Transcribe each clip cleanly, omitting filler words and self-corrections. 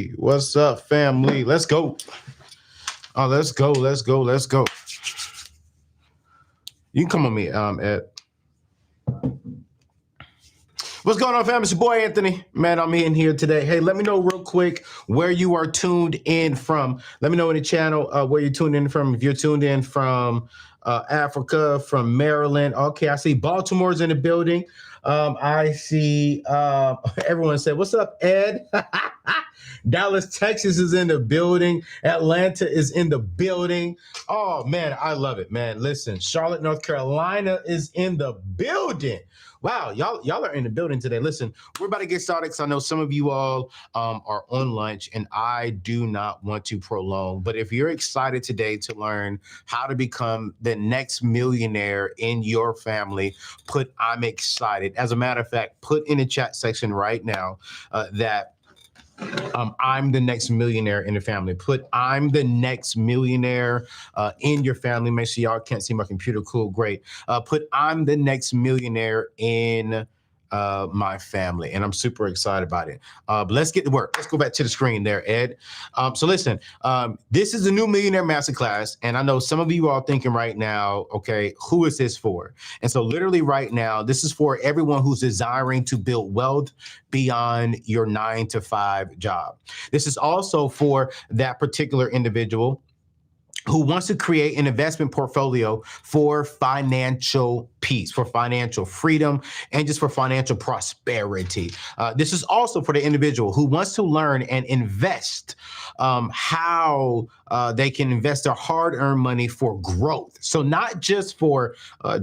What's up, family? Let's go. Oh, let's go. Let's go. Let's go. You can come on me, Ed. What's going on, family? It's your boy Anthony. Man, I'm in here today. Hey, let me know real quick where you are tuned in from. Let me know in the channel where you're tuned in from. If you're tuned in from Africa, from Maryland. Okay, I see Baltimore's in the building. I see everyone said, "What's up, Ed?" Dallas, Texas is in the building. Atlanta is in the building. Oh, man, I love it, man. Listen, Charlotte, North Carolina is in the building. Wow, y'all are in the building today. Listen, we're about to get started because I know some of you all are on lunch, and I do not want to prolong. But if you're excited today to learn how to become the next millionaire in your family, put "I'm excited." As a matter of fact, put in the chat section right now that I'm the next millionaire in the family. Put "I'm the next millionaire in your family." Make sure y'all can't see my computer. Cool, great. Put "I'm the next millionaire in my family," and I'm super excited about it. But let's get to work. Let's go back to the screen there, Ed. So listen, this is the new Millionaire Masterclass, and I know some of you are thinking right now, okay, who is this for? And so literally right now, this is for everyone who's desiring to build wealth beyond your 9-to-5 job. This is also for that particular individual who wants to create an investment portfolio for financial peace, for financial freedom, and just for financial prosperity. This is also for the individual who wants to learn and invest how they can invest their hard-earned money for growth. So not just for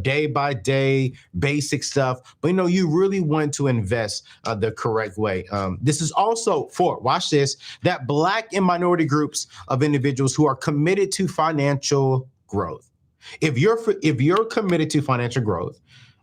day-by-day basic stuff, but you really want to invest the correct way. This is also for, watch this, that Black and minority groups of individuals who are committed to financial growth. If you're committed to financial growth,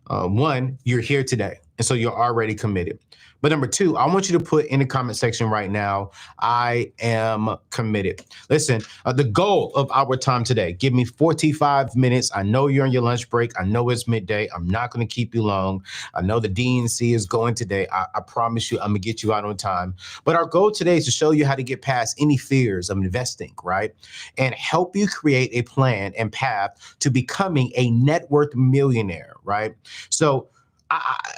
one, you're here today, and so you're already committed. But number two, I want you to put in the comment section right now, "I am committed." Listen, the goal of our time today, give me 45 minutes. I know you're on your lunch break. I know it's midday. I'm not going to keep you long. I know the DNC is going today. I promise you, I'm going to get you out on time. But our goal today is to show you how to get past any fears of investing, right? And help you create a plan and path to becoming a net worth millionaire, right? So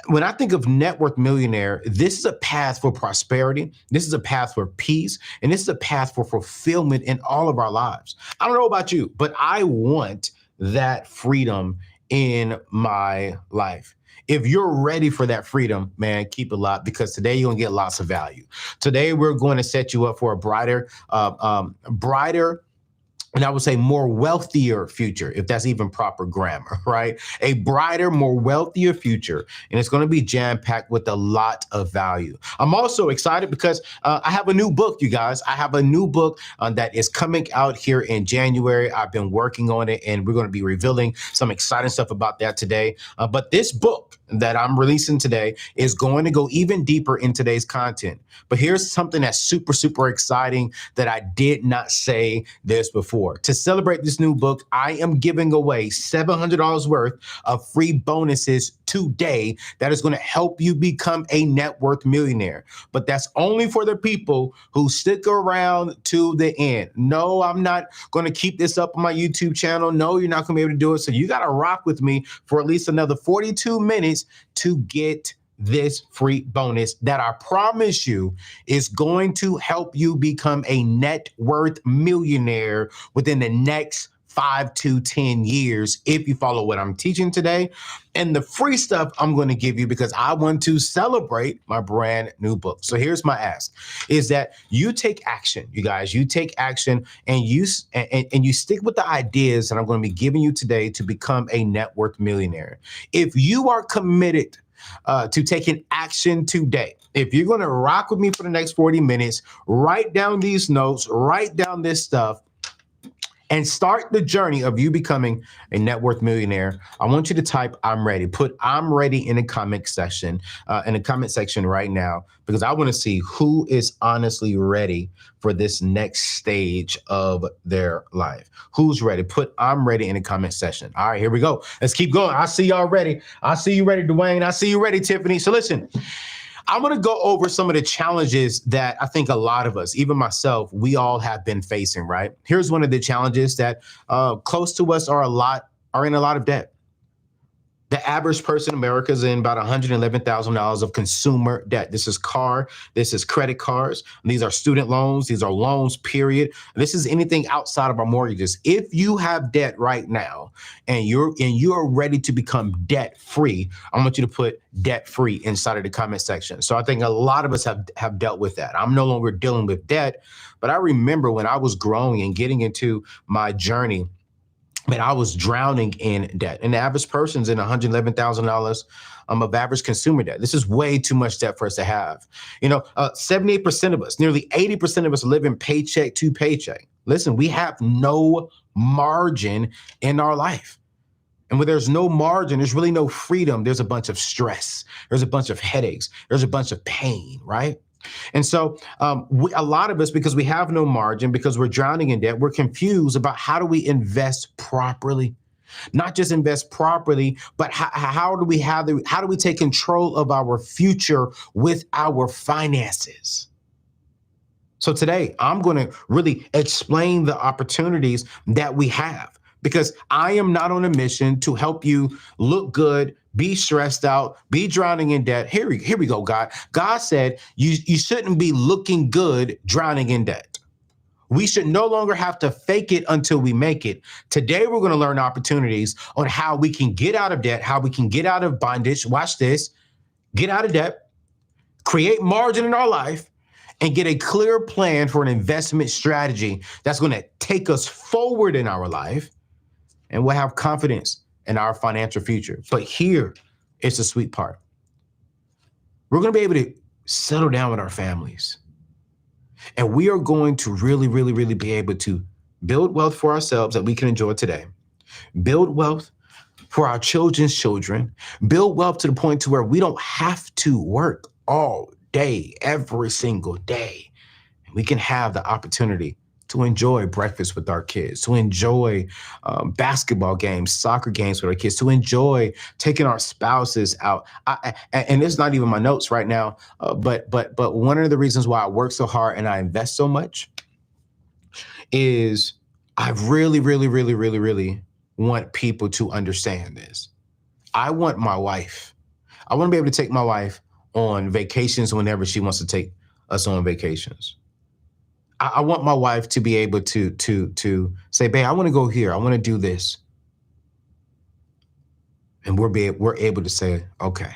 when I think of net worth millionaire, this is a path for prosperity. This is a path for peace. And this is a path for fulfillment in all of our lives. I don't know about you, but I want that freedom in my life. If you're ready for that freedom, man, keep it locked, because today you're going to get lots of value. Today, we're going to set you up for a brighter, and I would say more wealthier future, if that's even proper grammar, right? A brighter, more wealthier future. And it's going to be jam-packed with a lot of value. I'm also excited because I have a new book, you guys. I have a new book that is coming out here in January. I've been working on it, and we're going to be revealing some exciting stuff about that today. But this book that I'm releasing today is going to go even deeper in today's content. But here's something that's super, super exciting that I did not say this before. To celebrate this new book, I am giving away $700 worth of free bonuses today that is going to help you become a net worth millionaire. But that's only for the people who stick around to the end. No, I'm not going to keep this up on my YouTube channel. No, you're not going to be able to do it. So you got to rock with me for at least another 42 minutes to get this free bonus that I promise you is going to help you become a net worth millionaire within the next 5 to 10 years if you follow what I'm teaching today. And the free stuff I'm going to give you because I want to celebrate my brand new book. So here's my ask, is that you take action, you guys. You take action and you stick with the ideas that I'm going to be giving you today to become a net worth millionaire. If you are committed to taking action today, if you're going to rock with me for the next 40 minutes, write down these notes, write down this stuff, and start the journey of you becoming a net worth millionaire, I want you to type "I'm ready." Put "I'm ready" in the comment section right now, because I want to see who is honestly ready for this next stage of their life. Who's ready? Put "I'm ready" in the comment section. All right, here we go. Let's keep going. I see y'all ready. I see you ready, Dwayne. I see you ready, Tiffany. So listen, I'm going to go over some of the challenges that I think a lot of us, even myself, we all have been facing, right? Here's one of the challenges that close to us are in a lot of debt. The average person in America is in about $111,000 of consumer debt. This is credit cards. These are student loans. These are loans, period. This is anything outside of our mortgages. If you have debt right now and you're ready to become debt free, I want you to put debt free inside of the comment section. So I think a lot of us have dealt with that. I'm no longer dealing with debt, but I remember when I was growing and getting into my journey, man, I was drowning in debt. And the average person's in $111,000 of average consumer debt. This is way too much debt for us to have. 78% of us, nearly 80% of us live in paycheck to paycheck. Listen, we have no margin in our life. And when there's no margin, there's really no freedom. There's a bunch of stress. There's a bunch of headaches. There's a bunch of pain, right? And so a lot of us, because we have no margin, because we're drowning in debt, we're confused about how do we invest properly. Not just invest properly, but how do we take control of our future with our finances? So today, I'm going to really explain the opportunities that we have, because I am not on a mission to help you look good, be stressed out, be drowning in debt. Here we go, God. God said you shouldn't be looking good drowning in debt. We should no longer have to fake it until we make it. Today, we're going to learn opportunities on how we can get out of debt, how we can get out of bondage. Watch this. Get out of debt, create margin in our life, and get a clear plan for an investment strategy that's going to take us forward in our life, and we'll have confidence in our financial future. But here is the sweet part. We're going to be able to settle down with our families. And we are going to really, really, really be able to build wealth for ourselves that we can enjoy today. Build wealth for our children's children. Build wealth to the point to where we don't have to work all day, every single day. And we can have the opportunity to enjoy breakfast with our kids, to enjoy basketball games, soccer games with our kids, to enjoy taking our spouses out. And it's not even my notes right now, but one of the reasons why I work so hard and I invest so much is I really, really, really, really, really want people to understand this. I want my wife. I want to be able to take my wife on vacations whenever she wants to take us on vacations. I want my wife to be able to say, babe, I want to go here. I want to do this. And we're able to say, okay,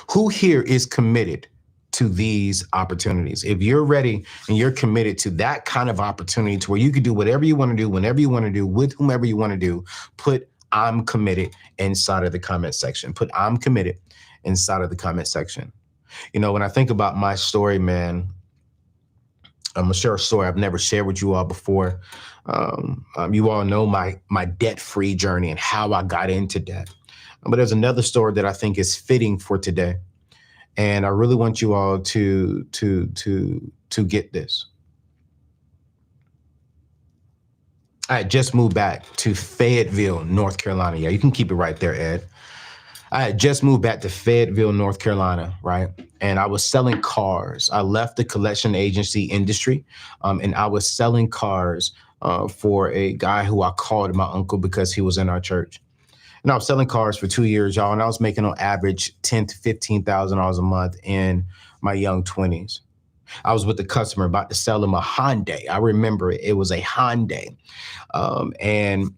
who here is committed to these opportunities? If you're ready and you're committed to that kind of opportunity to where you can do whatever you want to do, whenever you want to do, with whomever you want to do, put I'm committed inside of the comment section. Put I'm committed inside of the comment section. When I think about my story, man, I'm gonna share a story I've never shared with you all before. You all know my debt-free journey and how I got into debt. But there's another story that I think is fitting for today, and I really want you all to get this. I had just moved back to Fayetteville, North Carolina. Yeah, you can keep it right there, Ed. I had just moved back to Fayetteville, North Carolina, right? And I was selling cars. I left the collection agency industry, and I was selling cars for a guy who I called my uncle because he was in our church. And I was selling cars for 2 years, y'all, and I was making on average $10,000 to $15,000 a month in my young 20s. I was with the customer about to sell him a Hyundai. I remember it was a Hyundai, and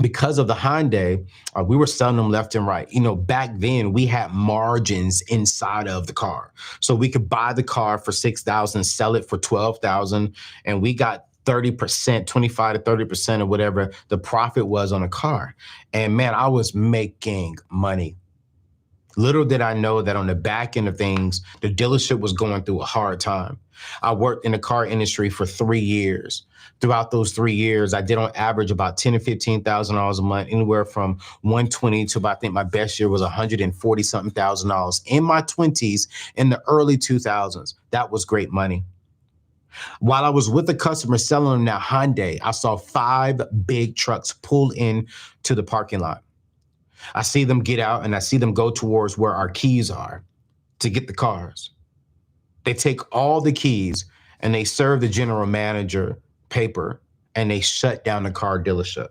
because of the Hyundai, we were selling them left and right. Back then we had margins inside of the car. So we could buy the car for $6,000, sell it for $12,000, and we got 30%, 25 to 30% of whatever the profit was on a car. And man, I was making money. Little did I know that on the back end of things, the dealership was going through a hard time. I worked in the car industry for 3 years. Throughout those 3 years, I did on average about $10,000 to $15,000 a month, anywhere from 120 to about, I think my best year was 140 something thousand dollars in my 20s, in the early 2000s. That was great money. While I was with the customer selling them that Hyundai, I saw 5 big trucks pull in to the parking lot. I see them get out and I see them go towards where our keys are to get the cars. They take all the keys and they serve the general manager paper and they shut down the car dealership.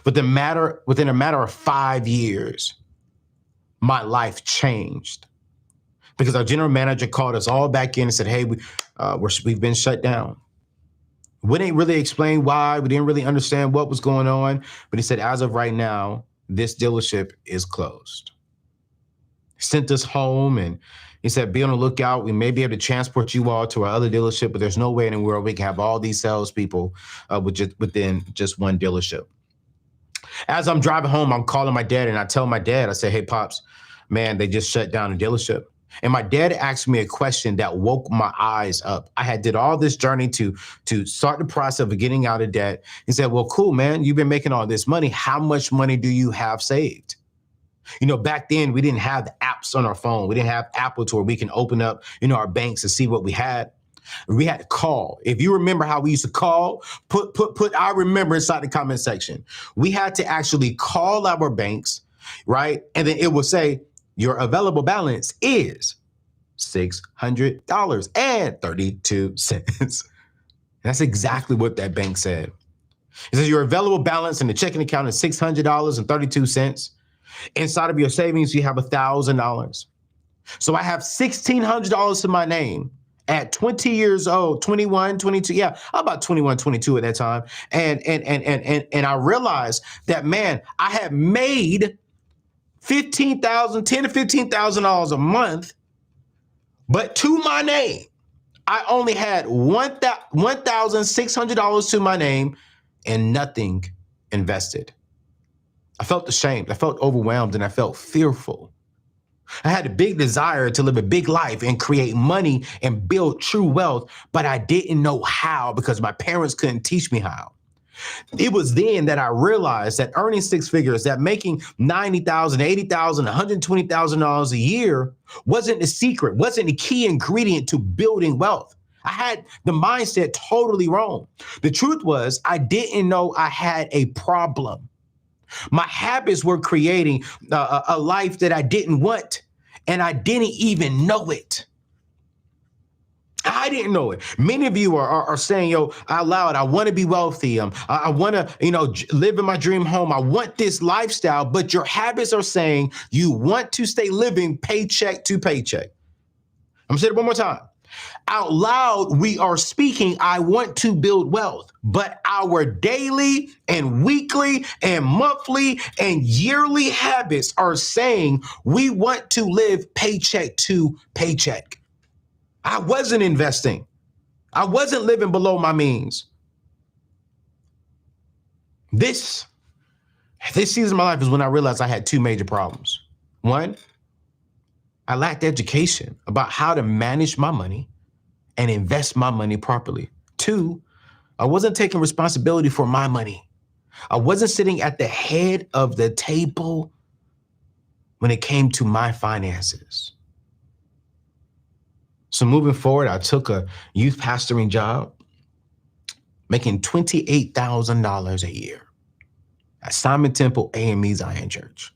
Within a matter of 5 years, my life changed because our general manager called us all back in and said, hey, we've been shut down. We didn't really explain why. We didn't really understand what was going on. But he said, as of right now, this dealership is closed. Sent us home and he said, be on the lookout. We may be able to transport you all to our other dealership, but there's no way in the world we can have all these salespeople within just one dealership. As I'm driving home, I'm calling my dad and I tell my dad, I say, hey, Pops, man, they just shut down the dealership. And my dad asked me a question that woke my eyes up. I had did all this journey to start the process of getting out of debt. He said, well, cool, man, you've been making all this money. How much money do you have saved? You know, back then we didn't have the apps on our phone. We didn't have Apple to where we can open up, our banks and see what we had. We had to call. If you remember how we used to call, put I remember inside the comment section. We had to actually call our banks, right? And then it would say, your available balance is $600.32. That's exactly what that bank said. It says your available balance in the checking account is $600.32. Inside of your savings, you have $1,000. So I have $1,600 to my name at 20 years old, 21, 22. Yeah, I'm about 21, 22 at that time. And I realized that, man, I had made $10,000 to $15,000 a month, but to my name, I only had $1,600 to my name and nothing invested. I felt ashamed, I felt overwhelmed, and I felt fearful. I had a big desire to live a big life and create money and build true wealth, but I didn't know how because my parents couldn't teach me how. It was then that I realized that earning six figures, that making $90,000, $80,000, $120,000 a year wasn't the secret, wasn't the key ingredient to building wealth. I had the mindset totally wrong. The truth was I didn't know I had a problem. My habits were creating a life that I didn't want, and I didn't even know it. I didn't know it. Many of you are saying, yo, out loud, I want to be wealthy. I want to, live in my dream home. I want this lifestyle, but your habits are saying you want to stay living paycheck to paycheck. I'm gonna say it one more time. Out loud, we are speaking, I want to build wealth, but our daily and weekly and monthly and yearly habits are saying we want to live paycheck to paycheck. I wasn't investing. I wasn't living below my means. This season of my life is when I realized I had two major problems. One, I lacked education about how to manage my money and invest my money properly. Two, I wasn't taking responsibility for my money. I wasn't sitting at the head of the table when it came to my finances. So moving forward, I took a youth pastoring job, making $28,000 a year at Simon Temple AME Zion Church.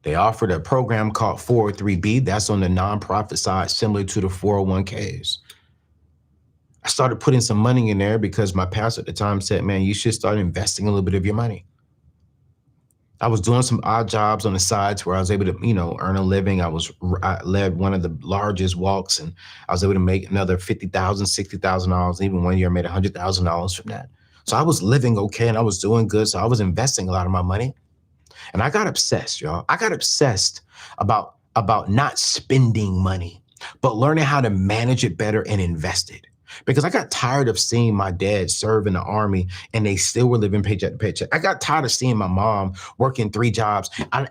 They offered a program called 403B. That's on the nonprofit side, similar to the 401ks. I started putting some money in there because my pastor at the time said, man, you should start investing a little bit of your money. I was doing some odd jobs on the sides where I was able to, earn a living. I led one of the largest walks and I was able to make another $50,000, $60,000. Even one year I made $100,000 from that. So I was living okay and I was doing good. So I was investing a lot of my money. And I got obsessed, y'all. I got obsessed about not spending money, but learning how to manage it better and invest it. Because I got tired of seeing my dad serve in the Army and they still were living paycheck to paycheck. I got tired of seeing my mom working 3 jobs. And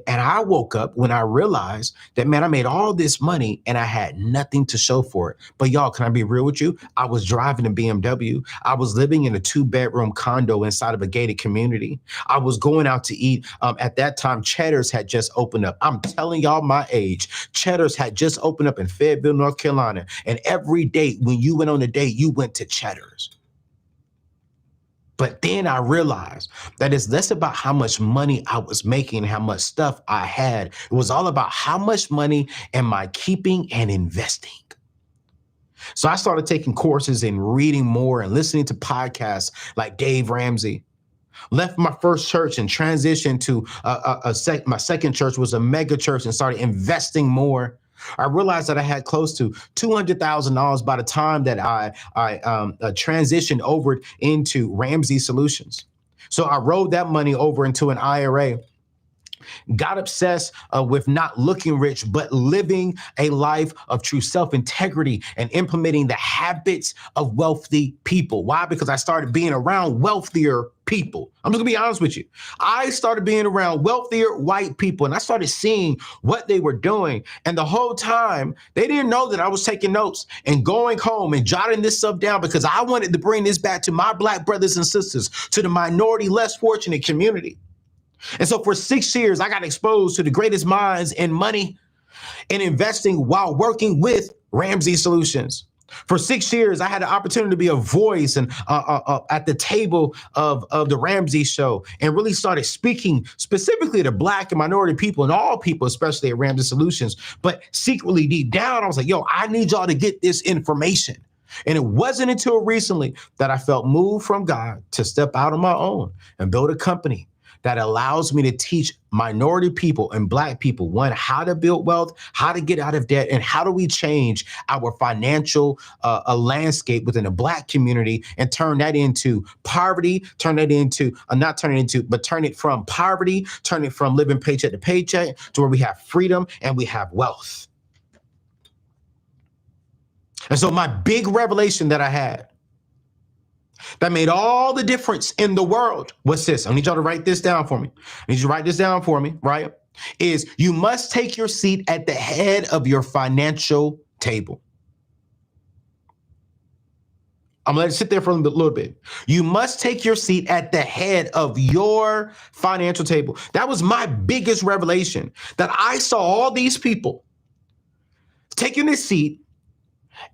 I woke up when I realized that, man, I made all this money and I had nothing to show for it. But y'all, can I be real with you? I was driving a BMW. I was living in a 2-bedroom condo inside of a gated community. I was going out to eat. At that time, Cheddar's had just opened up. I'm telling y'all my age. Cheddar's had just opened up in Fayetteville, North Carolina. And every day when you went on a date, you went to Cheddar's. But then I realized that it's less about how much money I was making, how much stuff I had. It was all about how much money am I keeping and investing. So I started taking courses and reading more and listening to podcasts like Dave Ramsey. Left my first church and transitioned to my second church was a mega church and started investing more. I realized that I had close to $200,000 by the time that I transitioned over into Ramsey Solutions. So I rolled that money over into an IRA. Got obsessed with not looking rich, but living a life of true self-integrity and implementing the habits of wealthy people. Why? Because I started being around wealthier people. I'm just gonna be honest with you. I started being around wealthier white people and I started seeing what they were doing. And the whole time, they didn't know that I was taking notes and going home and jotting this stuff down because I wanted to bring this back to my Black brothers and sisters, to the minority, less fortunate community. And so for 6 years, I got exposed to the greatest minds in money and investing while working with Ramsey Solutions. For 6 years, I had the opportunity to be a voice and at the table of the Ramsey show and really started speaking specifically to Black and minority people and all people, especially at Ramsey Solutions. But secretly deep down, I was like, yo, I need y'all to get this information. And it wasn't until recently that I felt moved from God to step out on my own and build a company that allows me to teach minority people and Black people, one, how to build wealth, how to get out of debt, and how do we change our financial landscape within the Black community and turn that into poverty, turn it from poverty, turn it from living paycheck to paycheck to where we have freedom and we have wealth. And so my big revelation that I had that made all the difference in the world. What's this? I need y'all to write this down for me. I need you to write this down for me, right? Is you must take your seat at the head of your financial table. I'm gonna let it sit there for a little bit. You must take your seat at the head of your financial table. That was my biggest revelation, that I saw all these people taking this seat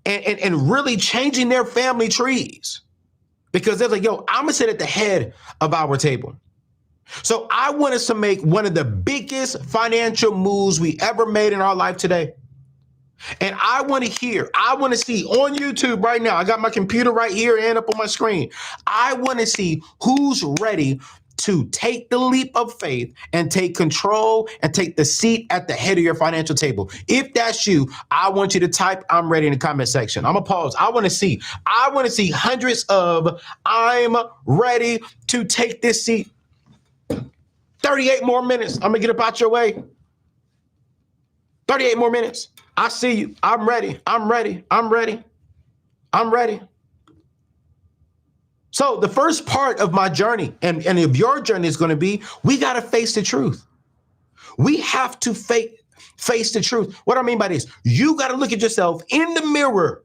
and really changing their family trees. Because they're like, yo, I'm gonna sit at the head of our table. So I want us to make one of the biggest financial moves we ever made in our life today. And I want to see on YouTube right now, I got my computer right here and up on my screen. I want to see who's ready to take the leap of faith and take control and take the seat at the head of your financial table. If that's you, I want you to type "I'm ready" in the comment section. I'm gonna pause. I want to see hundreds of "I'm ready to take this seat." 38 more minutes. I'm gonna get up out your way. 38 more minutes. I see you. I'm ready. I'm ready. I'm ready. I'm ready. So the first part of my journey and of your journey is going to be, we got to face the truth. We have to face the truth. What I mean by this, you got to look at yourself in the mirror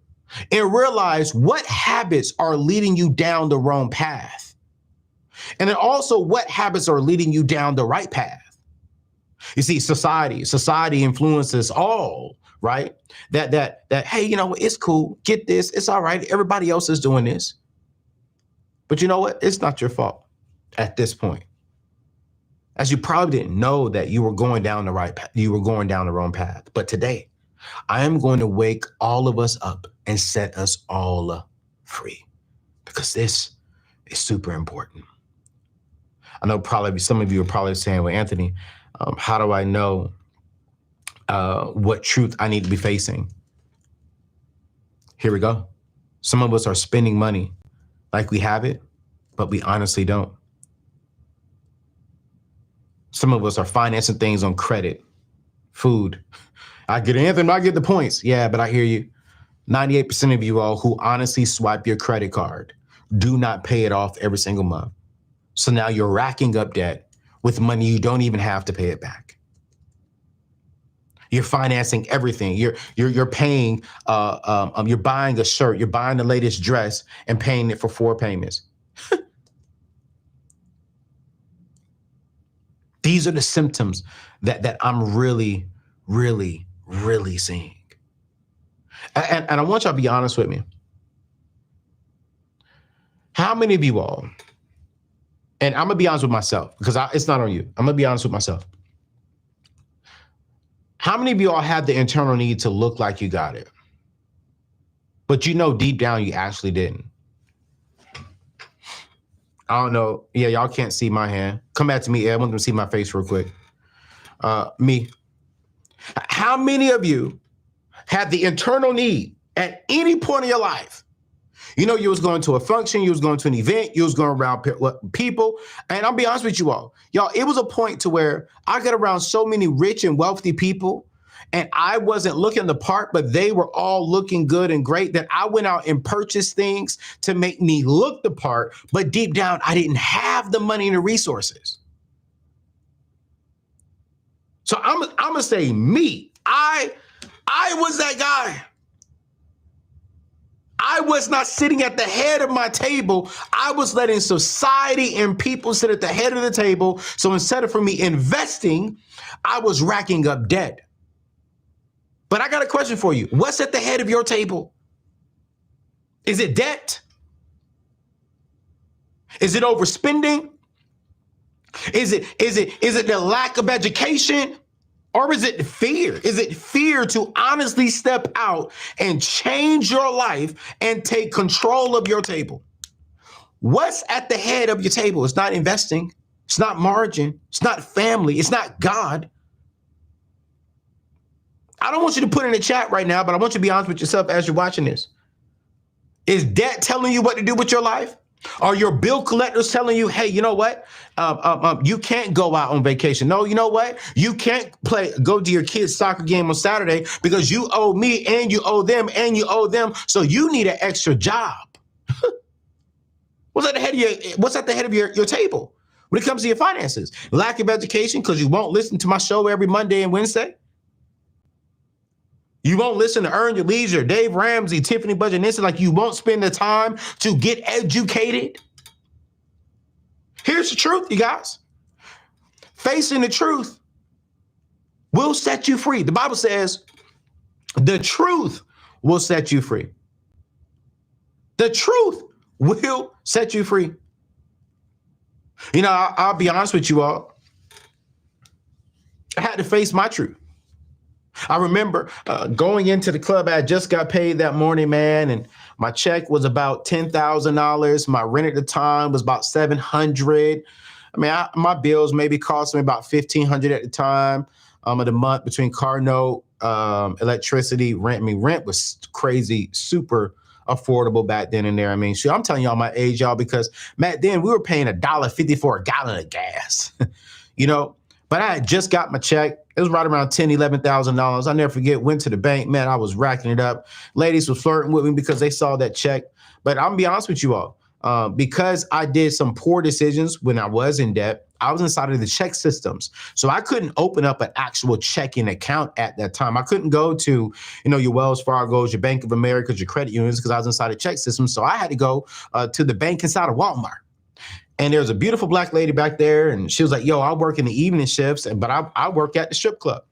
and realize what habits are leading you down the wrong path. And then also what habits are leading you down the right path. You see, society influences all, right? That, hey, you know, it's cool. Get this. It's all right. Everybody else is doing this. But you know what? It's not your fault at this point. As you probably didn't know that you were going down the right path, you were going down the wrong path. But today, I am going to wake all of us up and set us all free, because this is super important. I know probably some of you are probably saying, well, Anthony, how do I know what truth I need to be facing? Here we go. Some of us are spending money like we have it, but we honestly don't. Some of us are financing things on credit, food. I get it, Anthony, I get the points. Yeah, but I hear you. 98% of you all who honestly swipe your credit card do not pay it off every single month. So now you're racking up debt with money you don't even have to pay it back. You're financing everything. You're paying. You're buying a shirt. You're buying the latest dress and paying it for 4 payments. These are the symptoms that I'm really, really, really seeing. And I want y'all to be honest with me. How many of you all And I'm gonna be honest with myself because it's not on you. I'm gonna be honest with myself. How many of y'all have the internal need to look like you got it, but you know deep down you actually didn't? I don't know. Yeah, y'all can't see my hand. Come back to me, Ed. I want them to see my face real quick. Me. How many of you have the internal need at any point in your life? You know, you was going to a function, you was going to an event, you was going around people. And I'll be honest with you all. Y'all, it was a point to where I got around so many rich and wealthy people, and I wasn't looking the part, but they were all looking good and great, that I went out and purchased things to make me look the part. But deep down, I didn't have the money and the resources. So I'm going to say me. I was that guy. I was not sitting at the head of my table. I was letting society and people sit at the head of the table. So instead of for me investing, I was racking up debt. But I got a question for you. What's at the head of your table? Is it debt? Is it overspending? Is it the lack of education? Or is it fear? Is it fear to honestly step out and change your life and take control of your table? What's at the head of your table? It's not investing. It's not margin. It's not family. It's not God. I don't want you to put in the chat right now, but I want you to be honest with yourself as you're watching this. Is debt telling you what to do with your life? Are your bill collectors telling you, hey, you know what? You can't go out on vacation. No, you know what? You can't go to your kid's soccer game on Saturday because you owe me and you owe them and you owe them. So you need an extra job. What's at the head of your table when it comes to your finances? Lack of education because you won't listen to my show every Monday and Wednesday. You won't listen to Earn Your Leisure, Dave Ramsey, Tiffany Budget, and like you won't spend the time to get educated. Here's the truth, you guys. Facing the truth will set you free. The Bible says the truth will set you free. The truth will set you free. You know, I'll be honest with you all. I had to face my truth. I remember going into the club. I just got paid that morning, man, and my check was about $10,000. My rent at the time was about $700. I mean, my bills maybe cost me about $1,500 at the time of the month between car note, electricity, rent. I mean, rent was crazy, super affordable back then and there. I mean, sure, I'm telling y'all my age, y'all, because back then we were paying $1.50 for a gallon of gas, you know. But I had just got my check. It was right around $10,000, $11,000. I'll never forget, went to the bank. Man, I was racking it up. Ladies were flirting with me because they saw that check. But I'm going to be honest with you all. Because I did some poor decisions when I was in debt, I was inside of the check systems. So I couldn't open up an actual checking account at that time. I couldn't go to, your Wells Fargo's, your Bank of America's, your credit unions, because I was inside a check system. So I had to go to the bank inside of Walmart. And there was a beautiful black lady back there, and she was like, yo, I work in the evening shifts, but I work at the strip club.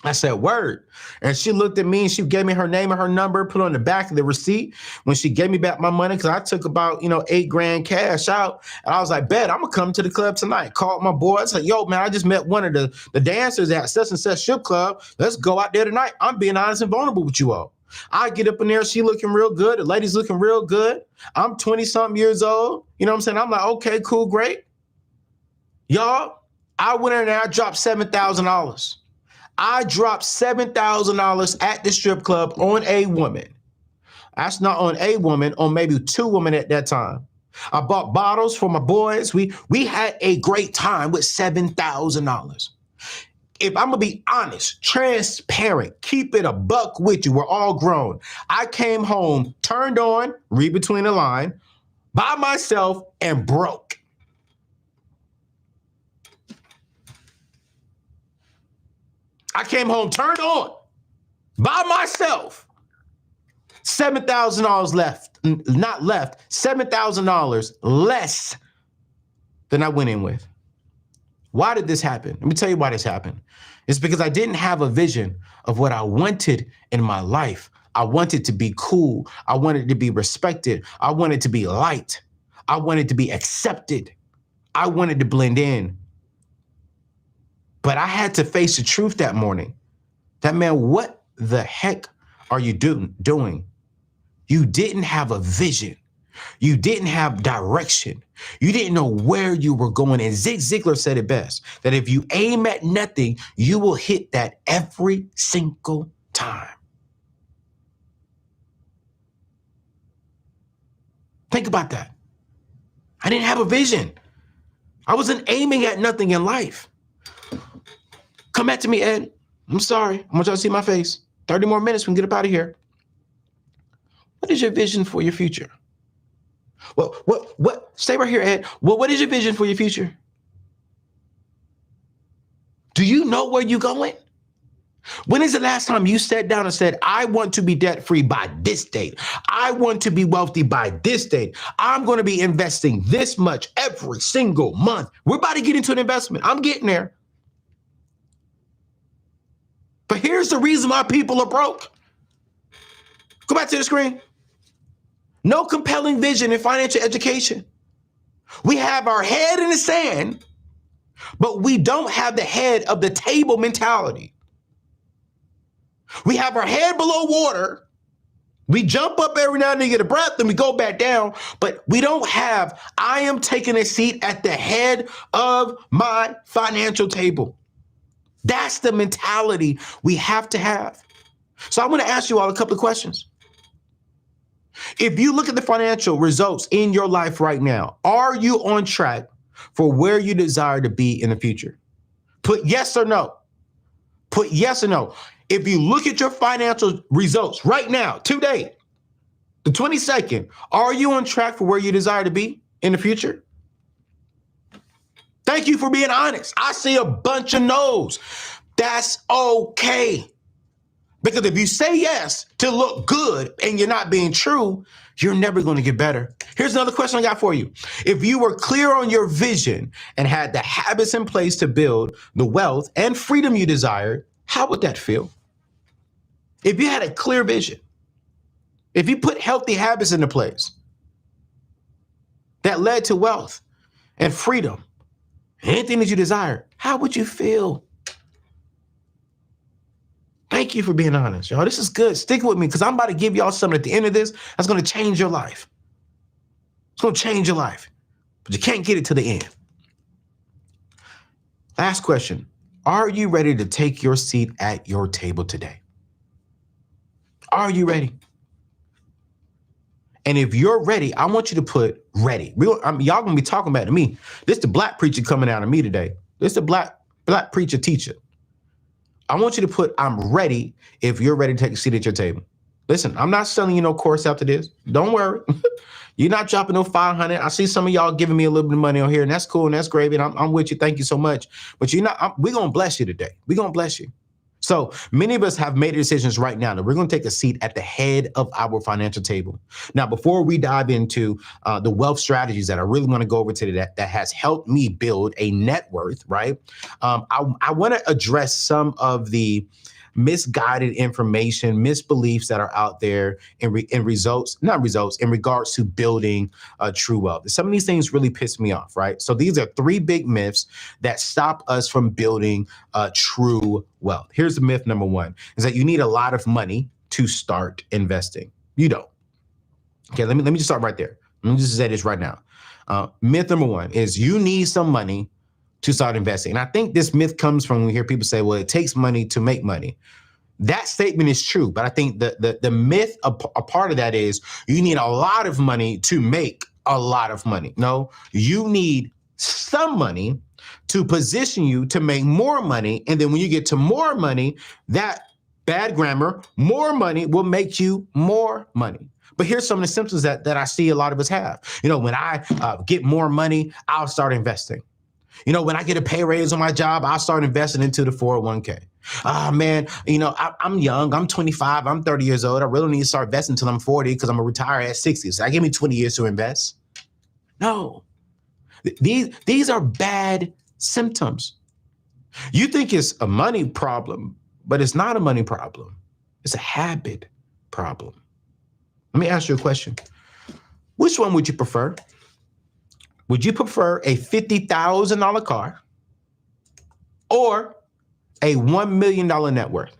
I said, word. And she looked at me and she gave me her name and her number, put on the back of the receipt. When she gave me back my money, because I took about, $8,000 cash out. And I was like, bet, I'm going to come to the club tonight. Called my boy. I said, yo, man, I just met one of the dancers at such and such strip club. Let's go out there tonight. I'm being honest and vulnerable with you all. I get up in there, she looking real good. The lady's looking real good. I'm 20-something years old. You know what I'm saying? I'm like, okay, cool, great. Y'all, I went in there, I dropped $7,000. I dropped $7,000 at the strip club on a woman. That's not on a woman, on maybe two women at that time. I bought bottles for my boys. We had a great time with $7,000. If I'm going to be honest, transparent, keep it a buck with you, we're all grown. I came home, turned on, read between the line, by myself, and broke. I came home, turned on, by myself. $7,000 left, not left, $7,000 less than I went in with. Why did this happen? Let me tell you why this happened. It's because I didn't have a vision of what I wanted in my life. I wanted to be cool. I wanted to be respected. I wanted to be liked. I wanted to be accepted. I wanted to blend in, but I had to face the truth that morning. That, man, what the heck are you doing? You didn't have a vision. You didn't have direction. You didn't know where you were going. And Zig Ziglar said it best, that if you aim at nothing, you will hit that every single time. Think about that. I didn't have a vision. I wasn't aiming at nothing in life. Come back to me, Ed. I'm sorry. I want y'all to see my face. 30 more minutes, we can get up out of here. What is your vision for your future? What? Stay right here, Ed. Well, what is your vision for your future? Do you know where you're going? When is the last time you sat down and said, I want to be debt-free by this date. I want to be wealthy by this date. I'm going to be investing this much every single month. We're about to get into an investment. I'm getting there. But here's the reason why people are broke. Go back to the screen. No compelling vision in financial education. We have our head in the sand, but we don't have the head of the table mentality. We have our head below water. We jump up every now and then, get a breath, and we go back down, but we don't have, I am taking a seat at the head of my financial table. That's the mentality we have to have. So I'm going to ask you all a couple of questions. If you look at the financial results in your life right now, are you on track for where you desire to be in the future? Put yes or no. Put yes or no. If you look at your financial results right now, today, the 22nd, are you on track for where you desire to be in the future? Thank you for being honest. I see a bunch of no's. That's okay. Because if you say yes to look good and you're not being true, you're never going to get better. Here's another question I got for you. If you were clear on your vision and had the habits in place to build the wealth and freedom you desired, how would that feel? If you had a clear vision, if you put healthy habits into place that led to wealth and freedom, anything that you desire, how would you feel? Thank you for being honest, y'all. This is good. Stick with me because I'm about to give y'all something at the end of this that's going to change your life. It's going to change your life, but you can't get it to the end. Last question. Are you ready to take your seat at your table today? Are you ready? And if you're ready, I want you to put ready. Y'all going to be talking about to me. This is the black preacher coming out of me today. This is the black preacher teacher. I want you to put I'm ready if you're ready to take a seat at your table. Listen, I'm not selling you no course after this. Don't worry. You're not dropping no 500. I see some of y'all giving me a little bit of money on here, and that's cool and that's great. And I'm with you. Thank you so much. But you're not. We're going to bless you today. We're going to bless you. So many of us have made decisions right now that we're going to take a seat at the head of our financial table. Now, before we dive into the wealth strategies that I really want to go over today that has helped me build a net worth, right? I want to address some of the misguided information, misbeliefs that are out there in regards to building true wealth. Some of these things really piss me off, right? So these are 3 big myths that stop us from building true wealth. Here's the myth number 1, is that you need a lot of money to start investing. You don't. Okay, let me just start right there. Let me just say this right now. Myth number 1 is you need some money to start investing. And I think this myth comes from when we hear people say, well, it takes money to make money. That statement is true, but I think the myth, a part of that is you need a lot of money to make a lot of money. No, you need some money to position you to make more money. And then when you get to more money, that bad grammar, more money will make you more money. But here's some of the symptoms that I see a lot of us have. When I get more money, I'll start investing. When I get a pay raise on my job, I'll start investing into the 401k. Man, I'm young. I'm 25. I'm 30 years old. I really need to start investing until I'm 40 because I'm going to retire at 60. So that give me 20 years to invest. No, these are bad symptoms. You think it's a money problem, but it's not a money problem. It's a habit problem. Let me ask you a question. Which one would you prefer? Would you prefer a $50,000 car or a $1 million net worth?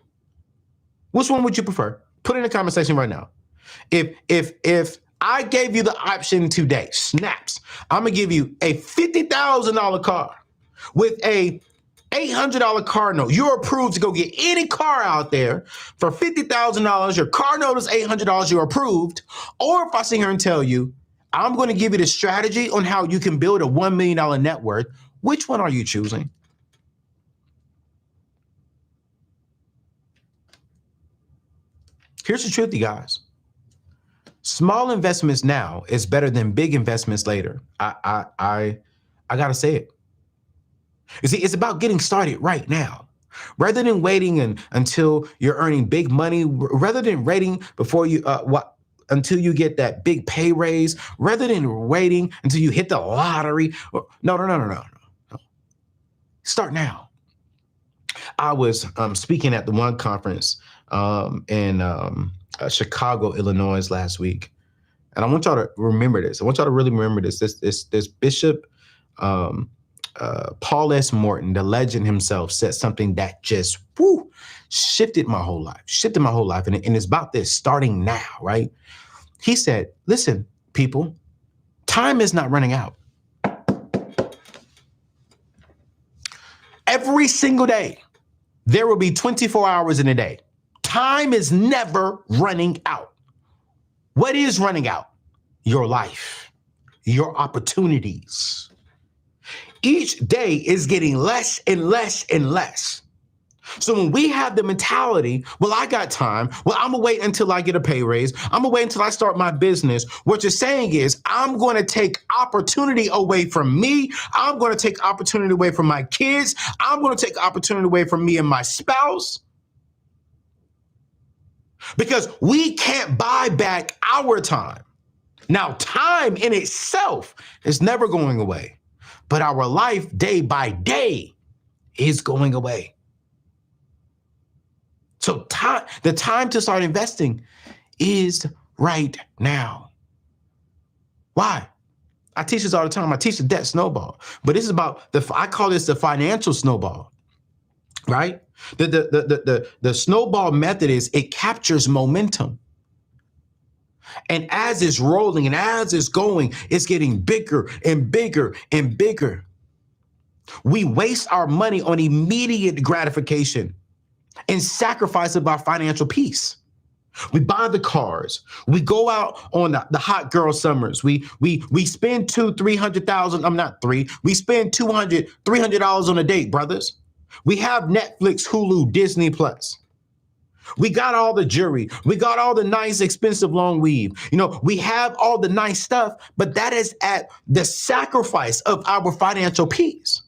Which one would you prefer? Put it in the comment section right now. If I gave you the option today, snaps, I'm gonna give you a $50,000 car with a $800 car note. You're approved to go get any car out there for $50,000. Your car note is $800. You're approved. Or if I sit here and tell you, I'm going to give you the strategy on how you can build a $1 million net worth, which one are you choosing? Here's the truth, you guys. Small investments now is better than big investments later. I gotta say it. You see, it's about getting started right now. Rather than waiting until you're earning big money, rather than waiting before you until you get that big pay raise, rather than waiting until you hit the lottery. No. Start now. I was speaking at the one conference in Chicago, Illinois last week. And I want y'all to remember this. I want y'all to really remember this. This Bishop Paul S. Morton, the legend himself, said something that just shifted my whole life. And it's about this starting now, right? He said, listen, people, time is not running out. Every single day, there will be 24 hours in a day. Time is never running out. What is running out? Your life, your opportunities. Each day is getting less and less and less. So when we have the mentality, well, I got time. Well, I'm gonna wait until I get a pay raise. I'm gonna wait until I start my business. What you're saying is I'm going to take opportunity away from me. I'm going to take opportunity away from my kids. I'm going to take opportunity away from me and my spouse. Because we can't buy back our time. Now, time in itself is never going away, but our life day by day is going away. So the time to start investing is right now. Why? I teach this all the time. I teach the debt snowball, but this is about I call this the financial snowball, right? The snowball method is it captures momentum. And as it's rolling and as it's going, it's getting bigger and bigger and bigger. We waste our money on immediate gratification and sacrifice of our financial peace. We buy the cars. We go out on the hot girl summers. We spend $200,000-$300,000. I'm not three. We spend $200-$300 on a date, brothers. We have Netflix, Hulu, Disney Plus. We got all the jewelry. We got all the nice, expensive long weave. You know, we have all the nice stuff, but that is at the sacrifice of our financial peace.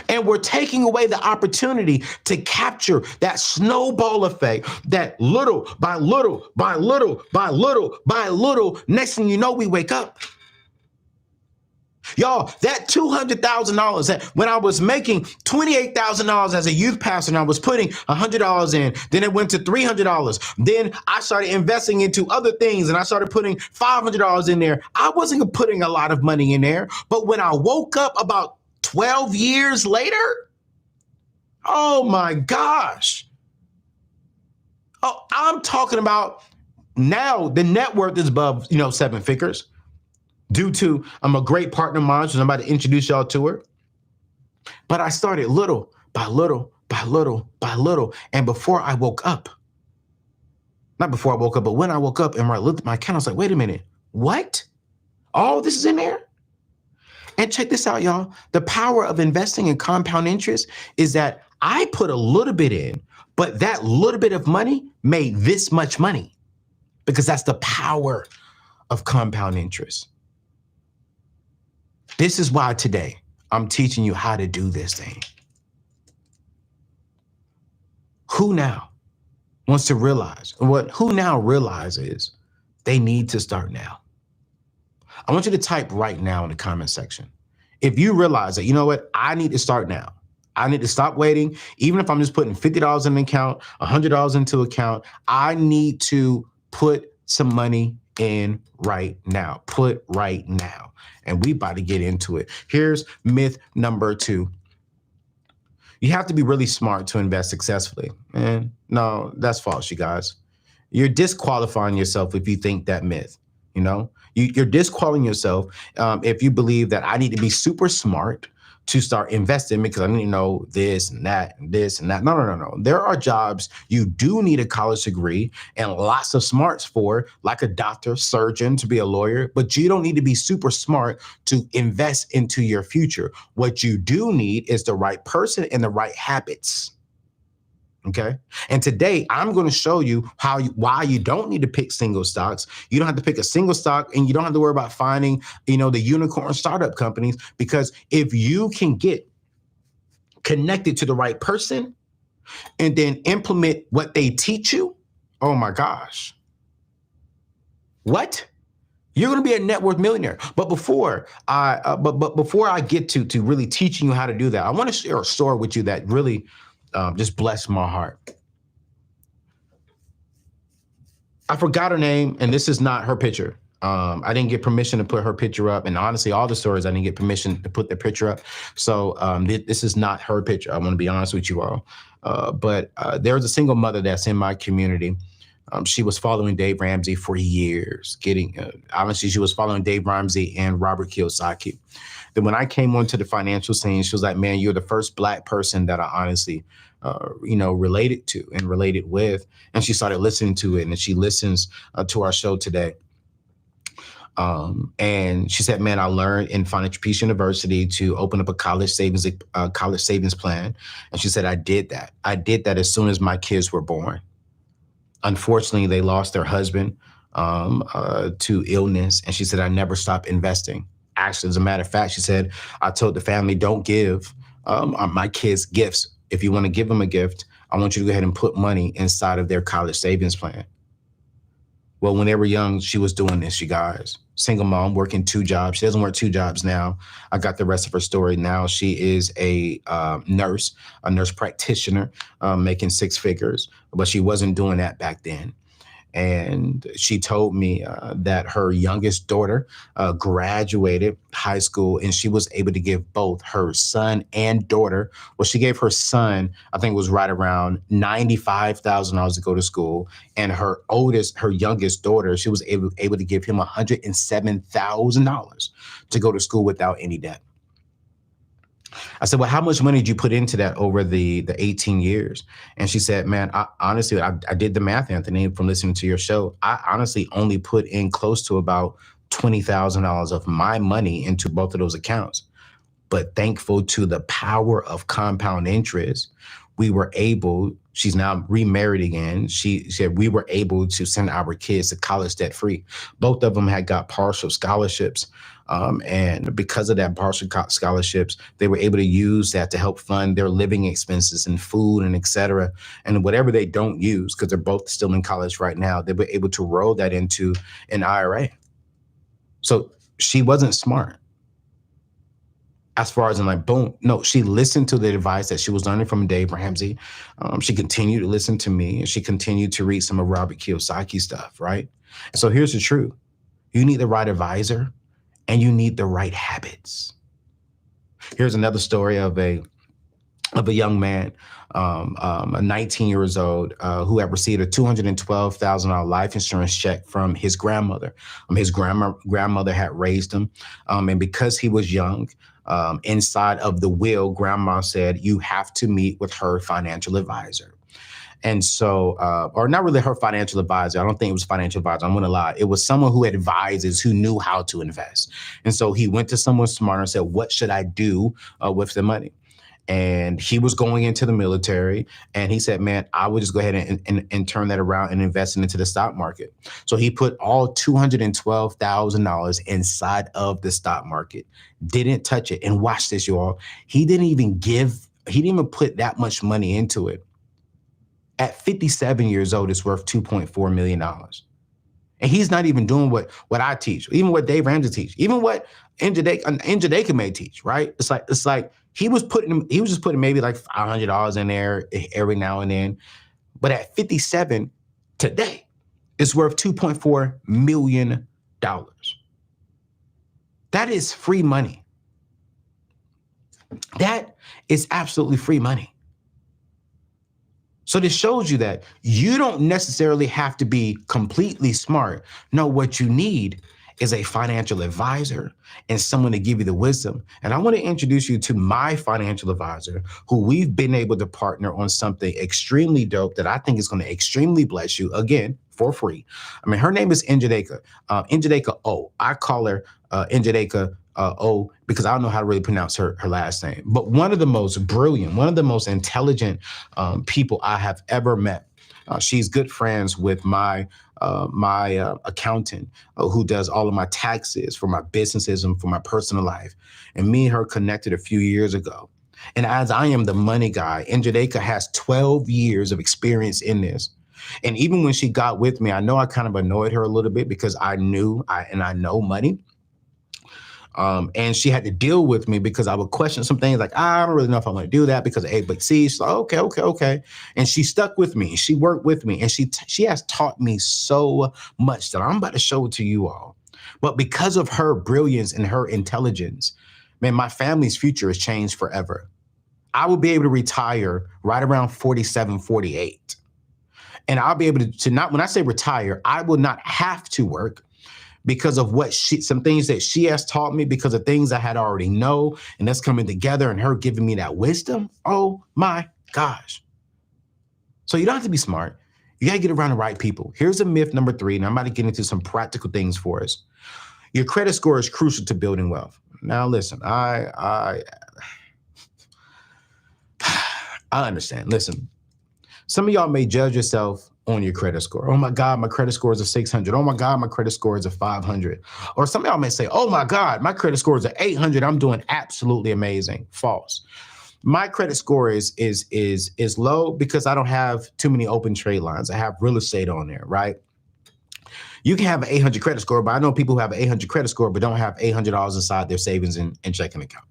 And we're taking away the opportunity to capture that snowball effect, that little by little, by little, by little, by little. Next thing you know, we wake up. Y'all, that $200,000 that when I was making $28,000 as a youth pastor and I was putting $100 in, then it went to $300. Then I started investing into other things and I started putting $500 in there. I wasn't putting a lot of money in there, but when I woke up about 12 years later, oh my gosh. Oh, I'm talking about now the net worth is above, 7 figures. Due to I'm a great partner of mine, so I'm about to introduce y'all to her. But I started little by little by little by little. And before I woke up, not before I woke up, but when I woke up and I looked at my account, I was like, wait a minute, what? All this is in there? And check this out, y'all. The power of investing in compound interest is that I put a little bit in, but that little bit of money made this much money because that's the power of compound interest. This is why today I'm teaching you how to do this thing. Who now wants to realize who now realizes they need to start now? I want you to type right now in the comment section. If you realize that, you know what, I need to start now. I need to stop waiting. Even if I'm just putting $50 in an account, $100 into account, I need to put some money in right now. Put right now. And we about to get into it. Here's myth number 2. You have to be really smart to invest successfully. And no, that's false, you guys. You're disqualifying yourself if you think that myth. You're disqualifying yourself if you believe that I need to be super smart to start investing because I need to know this and that and this and that. No, no, no, no. There are jobs you do need a college degree and lots of smarts for, like a doctor, surgeon, to be a lawyer, but you don't need to be super smart to invest into your future. What you do need is the right person and the right habits. Okay. And today I'm going to show you why you don't need to pick single stocks. You don't have to pick a single stock, and you don't have to worry about finding, the unicorn startup companies, because if you can get connected to the right person and then implement what they teach you, oh my gosh. What? You're going to be a net worth millionaire. But before I get to really teaching you how to do that, I want to share a story with you that really just blessed my heart. I forgot her name, and this is not her picture. I didn't get permission to put her picture up, and honestly, all the stories I didn't get permission to put the picture up. So this is not her picture. I want to be honest with you all. But there's a single mother that's in my community. She was following Dave Ramsey for years. Honestly, she was following Dave Ramsey and Robert Kiyosaki. Then when I came onto the financial scene, she was like, "Man, you're the first Black person that I honestly related to and related with." And she started listening to it, and she listens to our show today. And she said, "Man, I learned in Financial Peace University to open up a college savings plan." And she said, I did that. As soon as my kids were born. Unfortunately, they lost their husband to illness. And she said, I never stopped investing. Actually, as a matter of fact, she said, I told the family, don't give my kids gifts. If you want to give them a gift, I want you to go ahead and put money inside of their college savings plan. Well, when they were young, she was doing this, you guys. Single mom, working 2 jobs. She doesn't work 2 jobs now. I got the rest of her story. Now she is a nurse practitioner, making 6 figures, but she wasn't doing that back then. And she told me that her youngest daughter graduated high school, and she was able to give both her son and daughter. Well, she gave her son, I think it was right around $95,000 to go to school. And her youngest daughter, she was able to give him $107,000 to go to school without any debt. I said, well, how much money did you put into that over the 18 years? And she said, man, I did the math, Anthony, from listening to your show. I honestly only put in close to about $20,000 of my money into both of those accounts. But thankful to the power of compound interest, we were able, she's now remarried again. She said we were able to send our kids to college debt free. Both of them had got partial scholarships. And because of that partial scholarships, they were able to use that to help fund their living expenses and food and et cetera. And whatever they don't use, because they're both still in college right now, they were able to roll that into an IRA. So she wasn't smart. As far as in like, boom, no, she listened to the advice that she was learning from Dave Ramsey. She continued to listen to me, and she continued to read some of Robert Kiyosaki stuff, right? So here's the truth. You need the right advisor, and you need the right habits. Here's another story of a young man, 19 years old, who had received a $212,000 life insurance check from his grandmother. His grandmother had raised him. And because he was young, inside of the will, grandma said, you have to meet with her financial advisor. And so, or not really her financial advisor. I don't think it was financial advisor. I'm going to lie. It was someone who advises, who knew how to invest. And so he went to someone smarter and said, what should I do with the money? And he was going into the military, and he said, man, I would just go ahead and turn that around and invest it into the stock market. So he put all $212,000 inside of the stock market, didn't touch it. And watch this, you all. He didn't even put that much money into it. At 57 years old, it's worth $2.4 million. And he's not even doing what I teach, even what Dave Ramsey teach, even what Njadeka may teach, right? It's like he was just putting maybe like $500 in there every now and then. But at 57 today, is worth $2.4 million. That is free money. That is absolutely free money. So this shows you that you don't necessarily have to be completely smart. No, what you need is a financial advisor and someone to give you the wisdom. And I want to introduce you to my financial advisor, who we've been able to partner on something extremely dope that I think is going to extremely bless you, again, for free. I mean, her name is Njadeka, Njadeka O. I call her Njadeka O, because I don't know how to really pronounce her last name. But one of the most brilliant, one of the most intelligent people I have ever met. She's good friends with my accountant, who does all of my taxes for my businesses and for my personal life. And me and her connected a few years ago. And as I am the money guy, Njadeka has 12 years of experience in this. And even when she got with me, I know I kind of annoyed her a little bit because I know money. And she had to deal with me because I would question some things like, I don't really know if I want to do that because of A, but C. She's like, okay. And she stuck with me. She worked with me. And she has taught me so much that I'm about to show it to you all. But because of her brilliance and her intelligence, man, my family's future has changed forever. I will be able to retire right around 47, 48. And I'll be able to not, when I say retire, I will not have to work because of some things that she has taught me, because of things I had already know, and that's coming together and her giving me that wisdom. Oh my gosh. So you don't have to be smart. You got to get around the right people. Here's a myth number 3, and I'm about to get into some practical things for us. Your credit score is crucial to building wealth. Now, listen, I understand. Listen, some of y'all may judge yourself on your credit score. Oh my God, my credit score is a 600. Oh my God, my credit score is a 500. Or some of y'all may say, oh my God, my credit score is a 800. I'm doing absolutely amazing. False. My credit score is low because I don't have too many open trade lines. I have real estate on there, right? You can have an 800 credit score, but I know people who have an 800 credit score but don't have $800 inside their savings and checking account.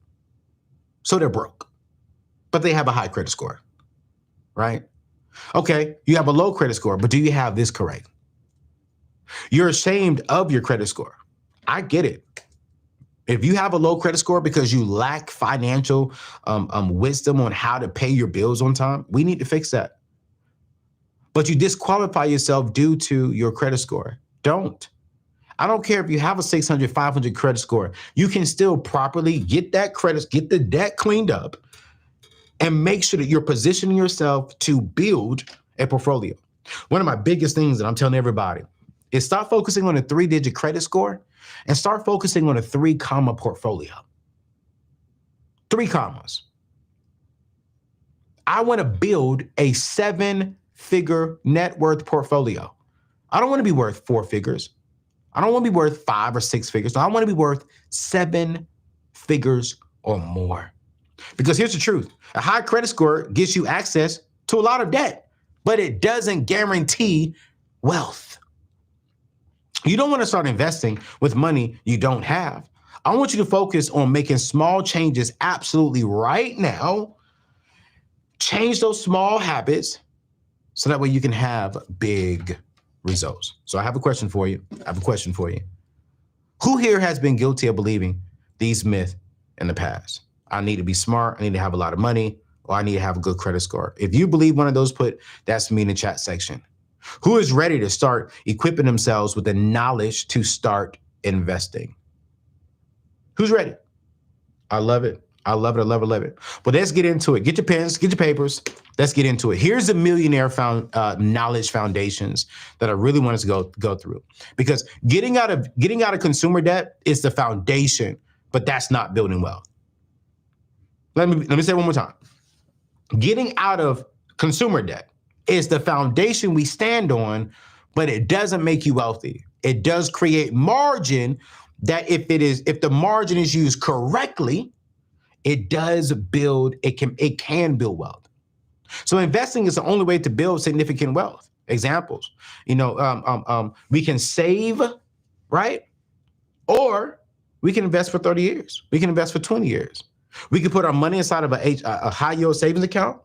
So they're broke, but they have a high credit score, right? Okay, you have a low credit score, but do you have this correct? You're ashamed of your credit score. I get it. If you have a low credit score because you lack financial wisdom on how to pay your bills on time, we need to fix that. But you disqualify yourself due to your credit score. Don't. I don't care if you have a 600, 500 credit score. You can still properly get the debt cleaned up, and make sure that you're positioning yourself to build a portfolio. One of my biggest things that I'm telling everybody is stop focusing on a 3-digit credit score and start focusing on a 3-comma portfolio. 3 commas. I want to build a 7-figure net worth portfolio. I don't want to be worth 4 figures. I don't want to be worth 5 or 6 figures. No, I want to be worth 7 figures or more. Because here's the truth. A high credit score gives you access to a lot of debt, but it doesn't guarantee wealth. You don't want to start investing with money you don't have. I want you to focus on making small changes absolutely right now. Change those small habits so that way you can have big results. So I have a question for you. Who here has been guilty of believing these myths in the past? I need to be smart, I need to have a lot of money, or I need to have a good credit score. If you believe one of those, that's me in the chat section. Who is ready to start equipping themselves with the knowledge to start investing? Who's ready? I love it. Well, let's get into it. Get your pens, get your papers. Let's get into it. Here's the millionaire knowledge foundations that I really want us to go through. Because getting out of consumer debt is the foundation, but that's not building wealth. Let me say it one more time. Getting out of consumer debt is the foundation we stand on, but it doesn't make you wealthy. It does create margin that if the margin is used correctly, it can build wealth. So investing is the only way to build significant wealth. Examples, we can save, right? Or we can invest for 30 years. We can invest for 20 years. We can put our money inside of a high yield savings account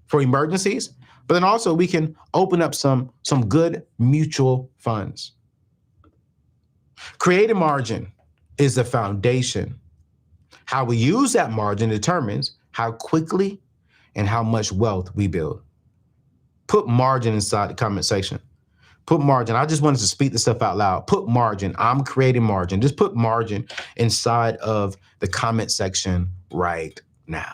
for emergencies, But then also we can open up some good mutual funds. Creating margin is the foundation. How we use that margin determines how quickly and how much wealth we build. Put margin inside the comment section. Put margin. I just wanted to speak this stuff out loud. Put margin. I'm creating margin. Just put margin inside of the comment section right now.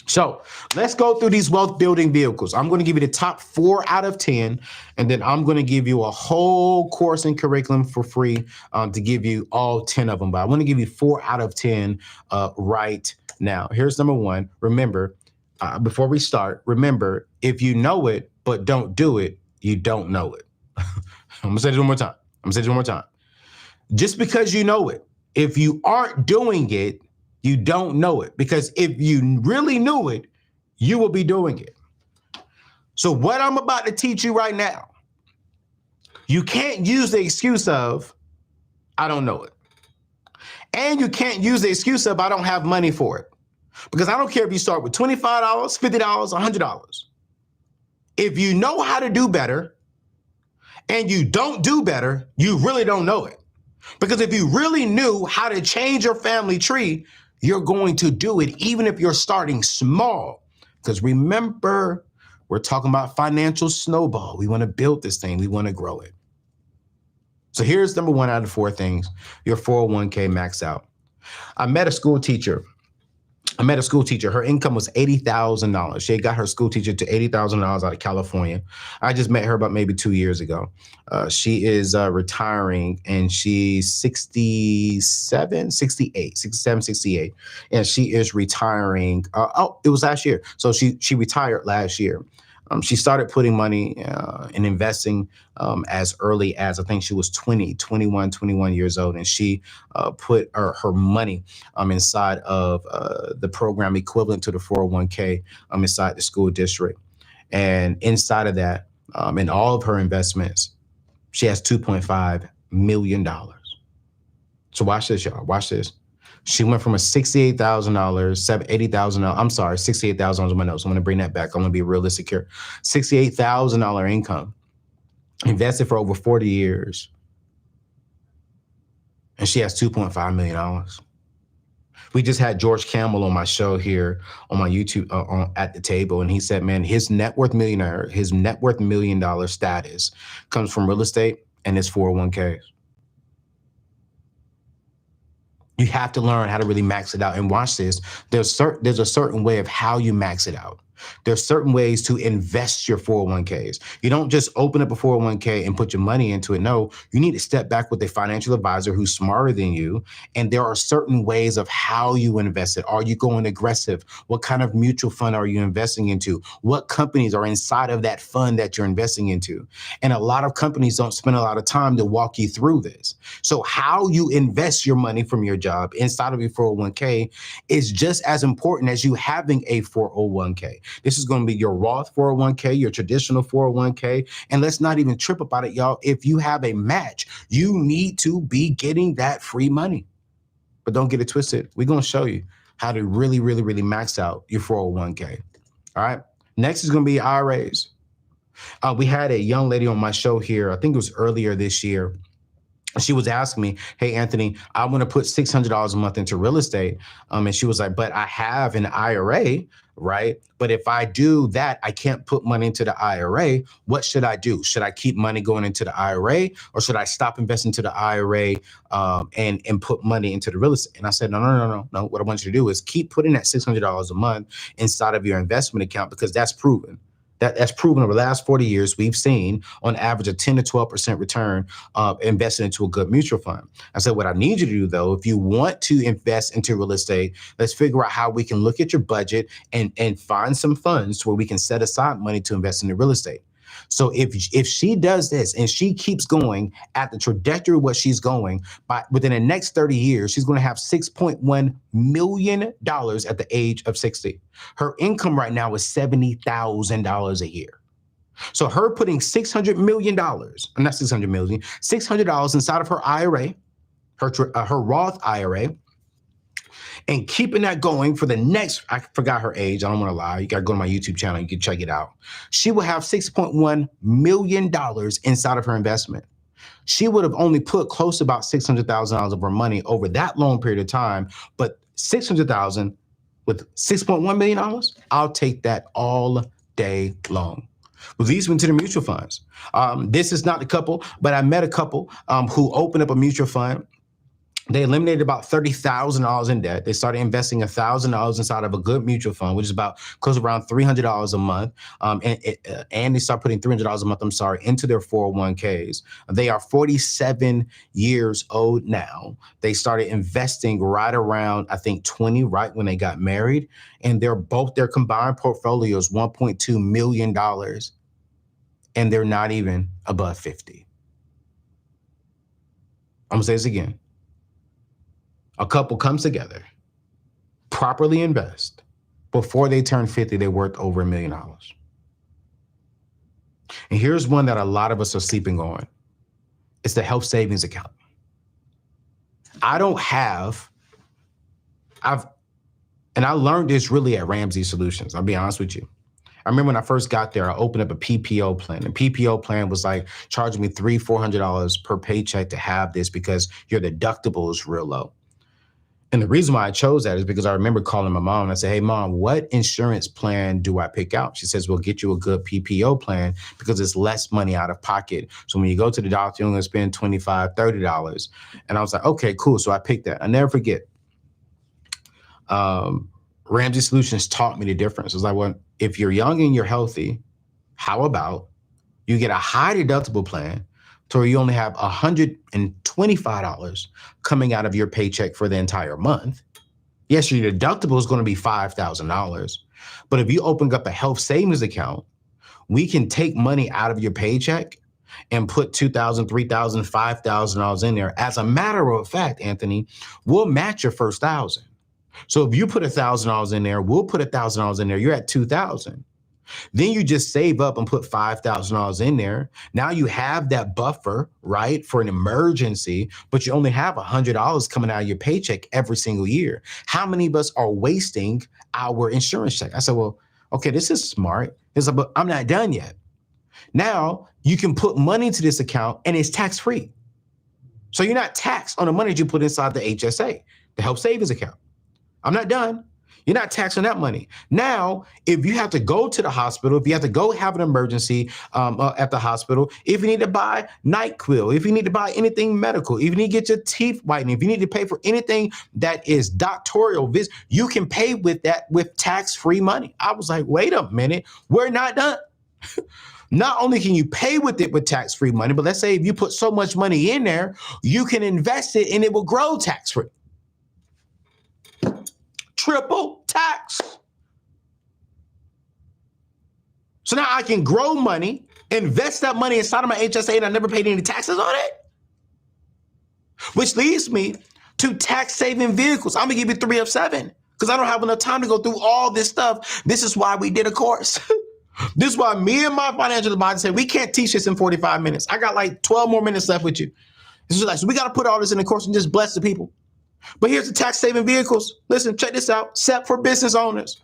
So let's go through these wealth building vehicles. I'm going to give you the top 4 out of 10, and then I'm going to give you a whole course and curriculum for free to give you all 10 of them. But I want to give you 4 out of 10 right now. Here's number 1. Remember, before we start, remember, if you know it but don't do it, you don't know it. I'm going to say this one more time. Just because you know it, if you aren't doing it, you don't know it. Because if you really knew it, you will be doing it. So what I'm about to teach you right now, you can't use the excuse of, I don't know it. And you can't use the excuse of, I don't have money for it. Because I don't care if you start with $25, $50, $100. If you know how to do better and you don't do better, you really don't know it. Because if you really knew how to change your family tree, you're going to do it even if you're starting small. Because remember, we're talking about financial snowball. We want to build this thing. We want to grow it. So here's number 1 out of 4 things. Your 401k max out. I met a school teacher. Her income was $80,000. She got her school teacher to $80,000 out of California. I just met her about maybe 2 years ago. She is retiring, and she's 68. And she is retiring. It was last year. So she retired last year. She started putting money and investing as early as, I think she was 21 years old. And she put her money inside of the program equivalent to the 401k inside the school district. And inside of that, in all of her investments, she has $2.5 million. So watch this, y'all. Watch this. She went from a $68,000, $80,000. I'm sorry, $68,000 on my notes. I'm going to bring that back. I'm going to be realistic here. $68,000 income, invested for over 40 years. And she has $2.5 million. We just had George Campbell on my show here on my YouTube at the table. And he said, man, his net worth $1 million status comes from real estate and his 401ks. You have to learn how to really max it out. And watch this. There's a certain way of how you max it out. There's certain ways to invest your 401ks. You don't just open up a 401k and put your money into it. No, you need to step back with a financial advisor who's smarter than you. And there are certain ways of how you invest it. Are you going aggressive? What kind of mutual fund are you investing into? What companies are inside of that fund that you're investing into? And a lot of companies don't spend a lot of time to walk you through this. So how you invest your money from your job inside of your 401k is just as important as you having a 401k. This is going to be your Roth 401k, your traditional 401k. And let's not even trip about it, y'all. If you have a match, you need to be getting that free money. But don't get it twisted. We're going to show you how to really, really, really max out your 401k. All right. Next is going to be IRAs. We had a young lady on my show here. I think it was earlier this year. She was asking me, hey, Anthony, I want to put $600 a month into real estate. And she was like, but I have an IRA, right? But if I do that, I can't put money into the IRA. What should I do? Should I keep money going into the IRA, or should I stop investing into the IRA and put money into the real estate? And I said, no. What I want you to do is keep putting that $600 a month inside of your investment account, because that's proven. That's proven over the last 40 years. We've seen on average a 10 to 12% return invested into a good mutual fund. I said, what I need you to do, though, if you want to invest into real estate, let's figure out how we can look at your budget and find some funds where we can set aside money to invest into real estate. So if she does this and she keeps going at the trajectory of what she's going, within the next 30 years, she's going to have $6.1 million at the age of 60. Her income right now is $70,000 a year. So her putting $600 million, not $600 million, $600 inside of her IRA, her Roth IRA, and keeping that going for the next, I forgot her age. I don't want to lie. You got to go to my YouTube channel. You can check it out. She will have $6.1 million inside of her investment. She would have only put close to about $600,000 of her money over that long period of time, but $600,000 with $6.1 million, I'll take that all day long. Well, these went to the mutual funds. This is not the couple, but I met a couple who opened up a mutual fund. They eliminated about $30,000 in debt. They started investing $1,000 inside of a good mutual fund, which is about close to around $300 a month. And they start putting $300 a month, into their 401ks. They are 47 years old now. They started investing right around, I think, 20, right when they got married. And their combined portfolio is $1.2 million. And they're not even above 50. I'm gonna say this again. A couple comes together, properly invest. Before they turn 50, they're worth over $1 million. And here's one that a lot of us are sleeping on. It's the health savings account. I learned this really at Ramsey Solutions. I'll be honest with you. I remember when I first got there, I opened up a PPO plan. And PPO plan was like charging me $300-$400 per paycheck to have this because your deductible is real low. And the reason why I chose that is because I remember calling my mom and I said, hey, Mom, what insurance plan do I pick out? She says, we'll get you a good PPO plan because it's less money out of pocket. So when you go to the doctor, you're only going to spend $25, $30. And I was like, okay, cool. So I picked that. I never forget. Ramsey Solutions taught me the difference. It was like, well, if you're young and you're healthy, how about you get a high deductible plan to where you only have $125 coming out of your paycheck for the entire month. Yes, your deductible is going to be $5,000. But if you open up a health savings account, we can take money out of your paycheck and put $2,000, $3,000, $5,000 in there. As a matter of fact, Anthony, we'll match your first $1,000. So if you put $1,000 in there, we'll put $1,000 in there. You're at $2,000. Then you just save up and put $5,000 in there. Now you have that buffer, right, for an emergency, but you only have $100 coming out of your paycheck every single year. How many of us are wasting our insurance check? I said, well, okay, this is smart. It's like, but I'm not done yet. Now you can put money into this account and it's tax-free. So you're not taxed on the money that you put inside the HSA, the health savings account. I'm not done. You're not taxing that money. Now, if you have to go to the hospital, if you have to go have an emergency at the hospital, if you need to buy NyQuil, if you need to buy anything medical, if you need to get your teeth whitening, if you need to pay for anything that is doctoral visit, you can pay with that with tax-free money. I was like, wait a minute, we're not done. Not only can you pay with it with tax-free money, but let's say if you put so much money in there, you can invest it and it will grow tax-free. Triple tax. So now I can grow money, invest that money inside of my HSA, and I never paid any taxes on it. Which leads me to tax saving vehicles. I'm gonna give you 3 of 7 because I don't have enough time to go through all this stuff. This is why we did a course. This is why me and my financial advisor said we can't teach this in 45 minutes. I got like 12 more minutes left with you. This is like, so we got to put all this in the course and just bless the people. But here's the tax saving vehicles. Listen, check this out. Set for business owners.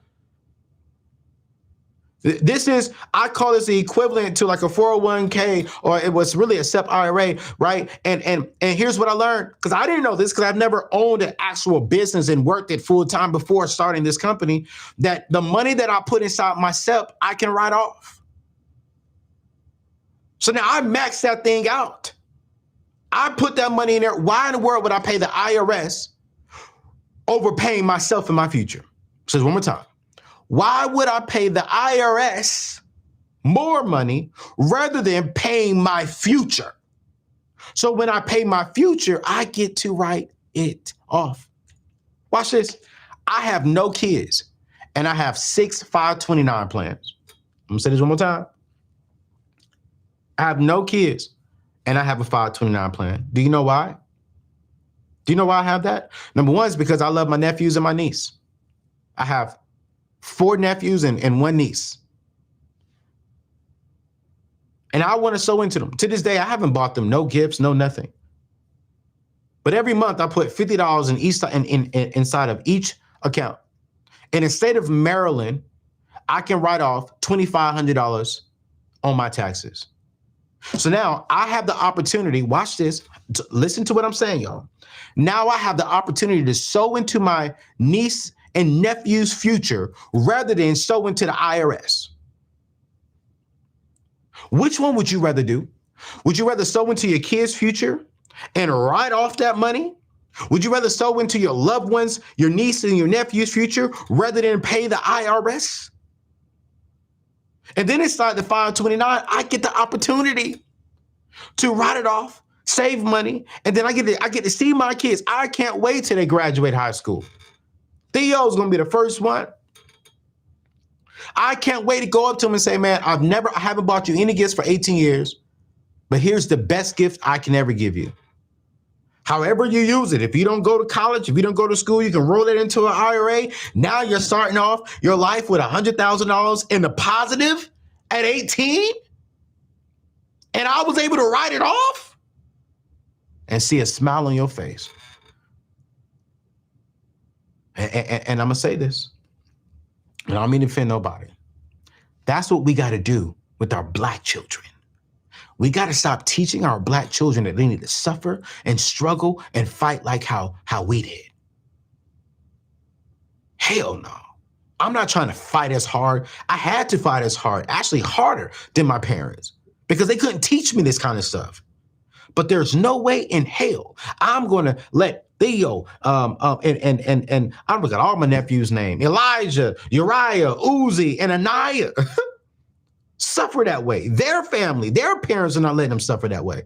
This is, I call this the equivalent to like a 401k, or it was really a SEP IRA, right? And here's what I learned, because I didn't know this because I've never owned an actual business and worked it full time before starting this company, that the money that I put inside my SEP, I can write off. So now I maxed that thing out. I put that money in there. Why in the world would I pay the IRS overpaying myself in my future? So one more time. Why would I pay the IRS more money rather than paying my future? So when I pay my future, I get to write it off. Watch this. I have no kids and I have 6 529 plans. I'm gonna say this one more time. I have no kids and I have a 529 plan. Do you know why? Do you know why I have that? Number one is because I love my nephews and my niece. I have 4 nephews and 1 niece. And I want to sow into them. To this day, I haven't bought them no gifts, no nothing. But every month I put $50 inside of each account. In the state of Maryland, I can write off $2,500 on my taxes. So now I have the opportunity, watch this, listen to what I'm saying, y'all. Now I have the opportunity to sow into my niece and nephew's future rather than sow into the IRS. Which one would you rather do? Would you rather sow into your kids' future and write off that money? Would you rather sow into your loved ones, your niece and your nephew's future rather than pay the IRS? And then inside the 529, I get the opportunity to write it off, save money, and then I get to see my kids. I can't wait till they graduate high school. Theo's gonna be the first one. I can't wait to go up to him and say, man, I haven't bought you any gifts for 18 years, but here's the best gift I can ever give you. However you use it, if you don't go to college, if you don't go to school, you can roll it into an IRA. Now you're starting off your life with $100,000 in the positive at 18. And I was able to write it off and see a smile on your face. And I'm going to say this, and I don't mean to offend nobody. That's what we got to do with our Black children. We got to stop teaching our Black children that they need to suffer and struggle and fight like how we did. Hell no. I'm not trying to fight as hard. I had to fight as hard, actually harder than my parents, because they couldn't teach me this kind of stuff. But there's no way in hell I'm going to let Theo, and I'm looking at all my nephews' name, Elijah, Uriah, Uzi, and Anaya, suffer that way. Their family, their parents are not letting them suffer that way.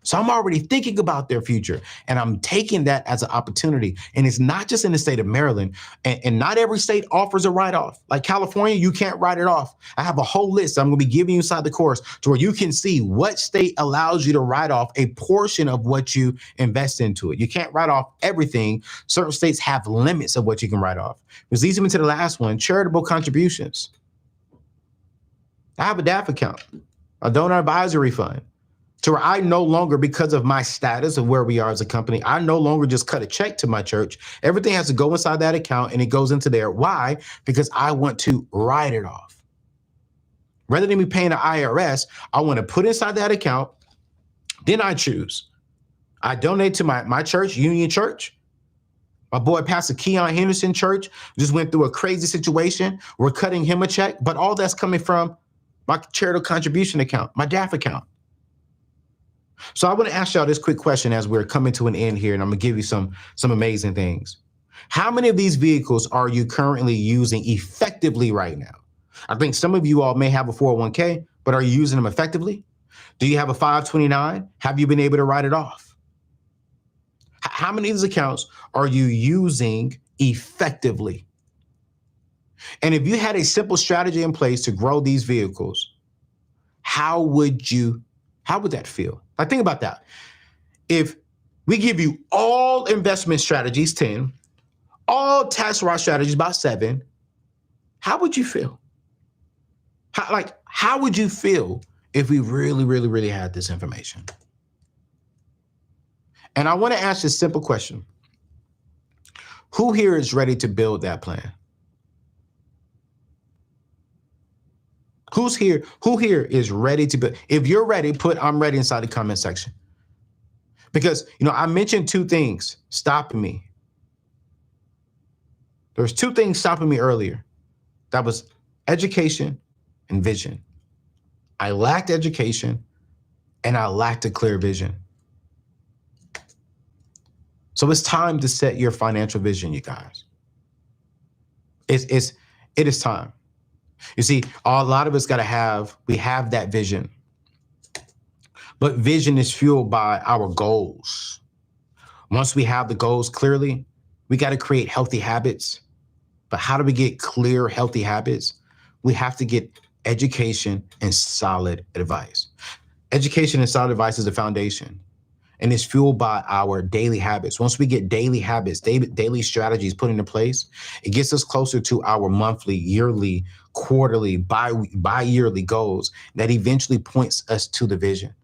So I'm already thinking about their future, and I'm taking that as an opportunity. And it's not just in the state of Maryland, and not every state offers a write-off. Like California, you can't write it off. I have a whole list I'm going to be giving you inside the course to where you can see what state allows you to write off a portion of what you invest into it. You can't write off everything. Certain states have limits of what you can write off. Which leads me to the last one, charitable contributions. I have a DAF account, a donor advisory fund, to where I no longer, because of my status of where we are as a company, I no longer just cut a check to my church. Everything has to go inside that account and it goes into there. Why? Because I want to write it off. Rather than me paying the IRS, I want to put inside that account. Then I choose. I donate to my church, Union Church. My boy, Pastor Keon Henderson Church, just went through a crazy situation. We're cutting him a check, but all that's coming from my charitable contribution account, my DAF account. So I want to ask y'all this quick question as we're coming to an end here, and I'm going to give you some amazing things. How many of these vehicles are you currently using effectively right now? I think some of you all may have a 401k, but are you using them effectively? Do you have a 529? Have you been able to write it off? How many of these accounts are you using effectively? And if you had a simple strategy in place to grow these vehicles, how would that feel? Like, think about that. If we give you all investment strategies, 10, all tax write strategies, about 7, how would you feel? How would you feel if we really, really, really had this information? And I want to ask this simple question. Who here is ready to build that plan? Who here is ready to build? If you're ready, put I'm ready inside the comment section. Because, I mentioned 2 things stopping me. There's 2 things stopping me earlier. That was education and vision. I lacked education and I lacked a clear vision. So it's time to set your financial vision, you guys. It is time. You see, a lot of us we have that vision. But vision is fueled by our goals. Once we have the goals clearly, we got to create healthy habits. But how do we get clear, healthy habits? We have to get education and solid advice. Education and solid advice is the foundation. And it's fueled by our daily habits. Once we get daily habits, daily strategies put into place, it gets us closer to our monthly, yearly, quarterly, bi-yearly goals that eventually points us to the vision.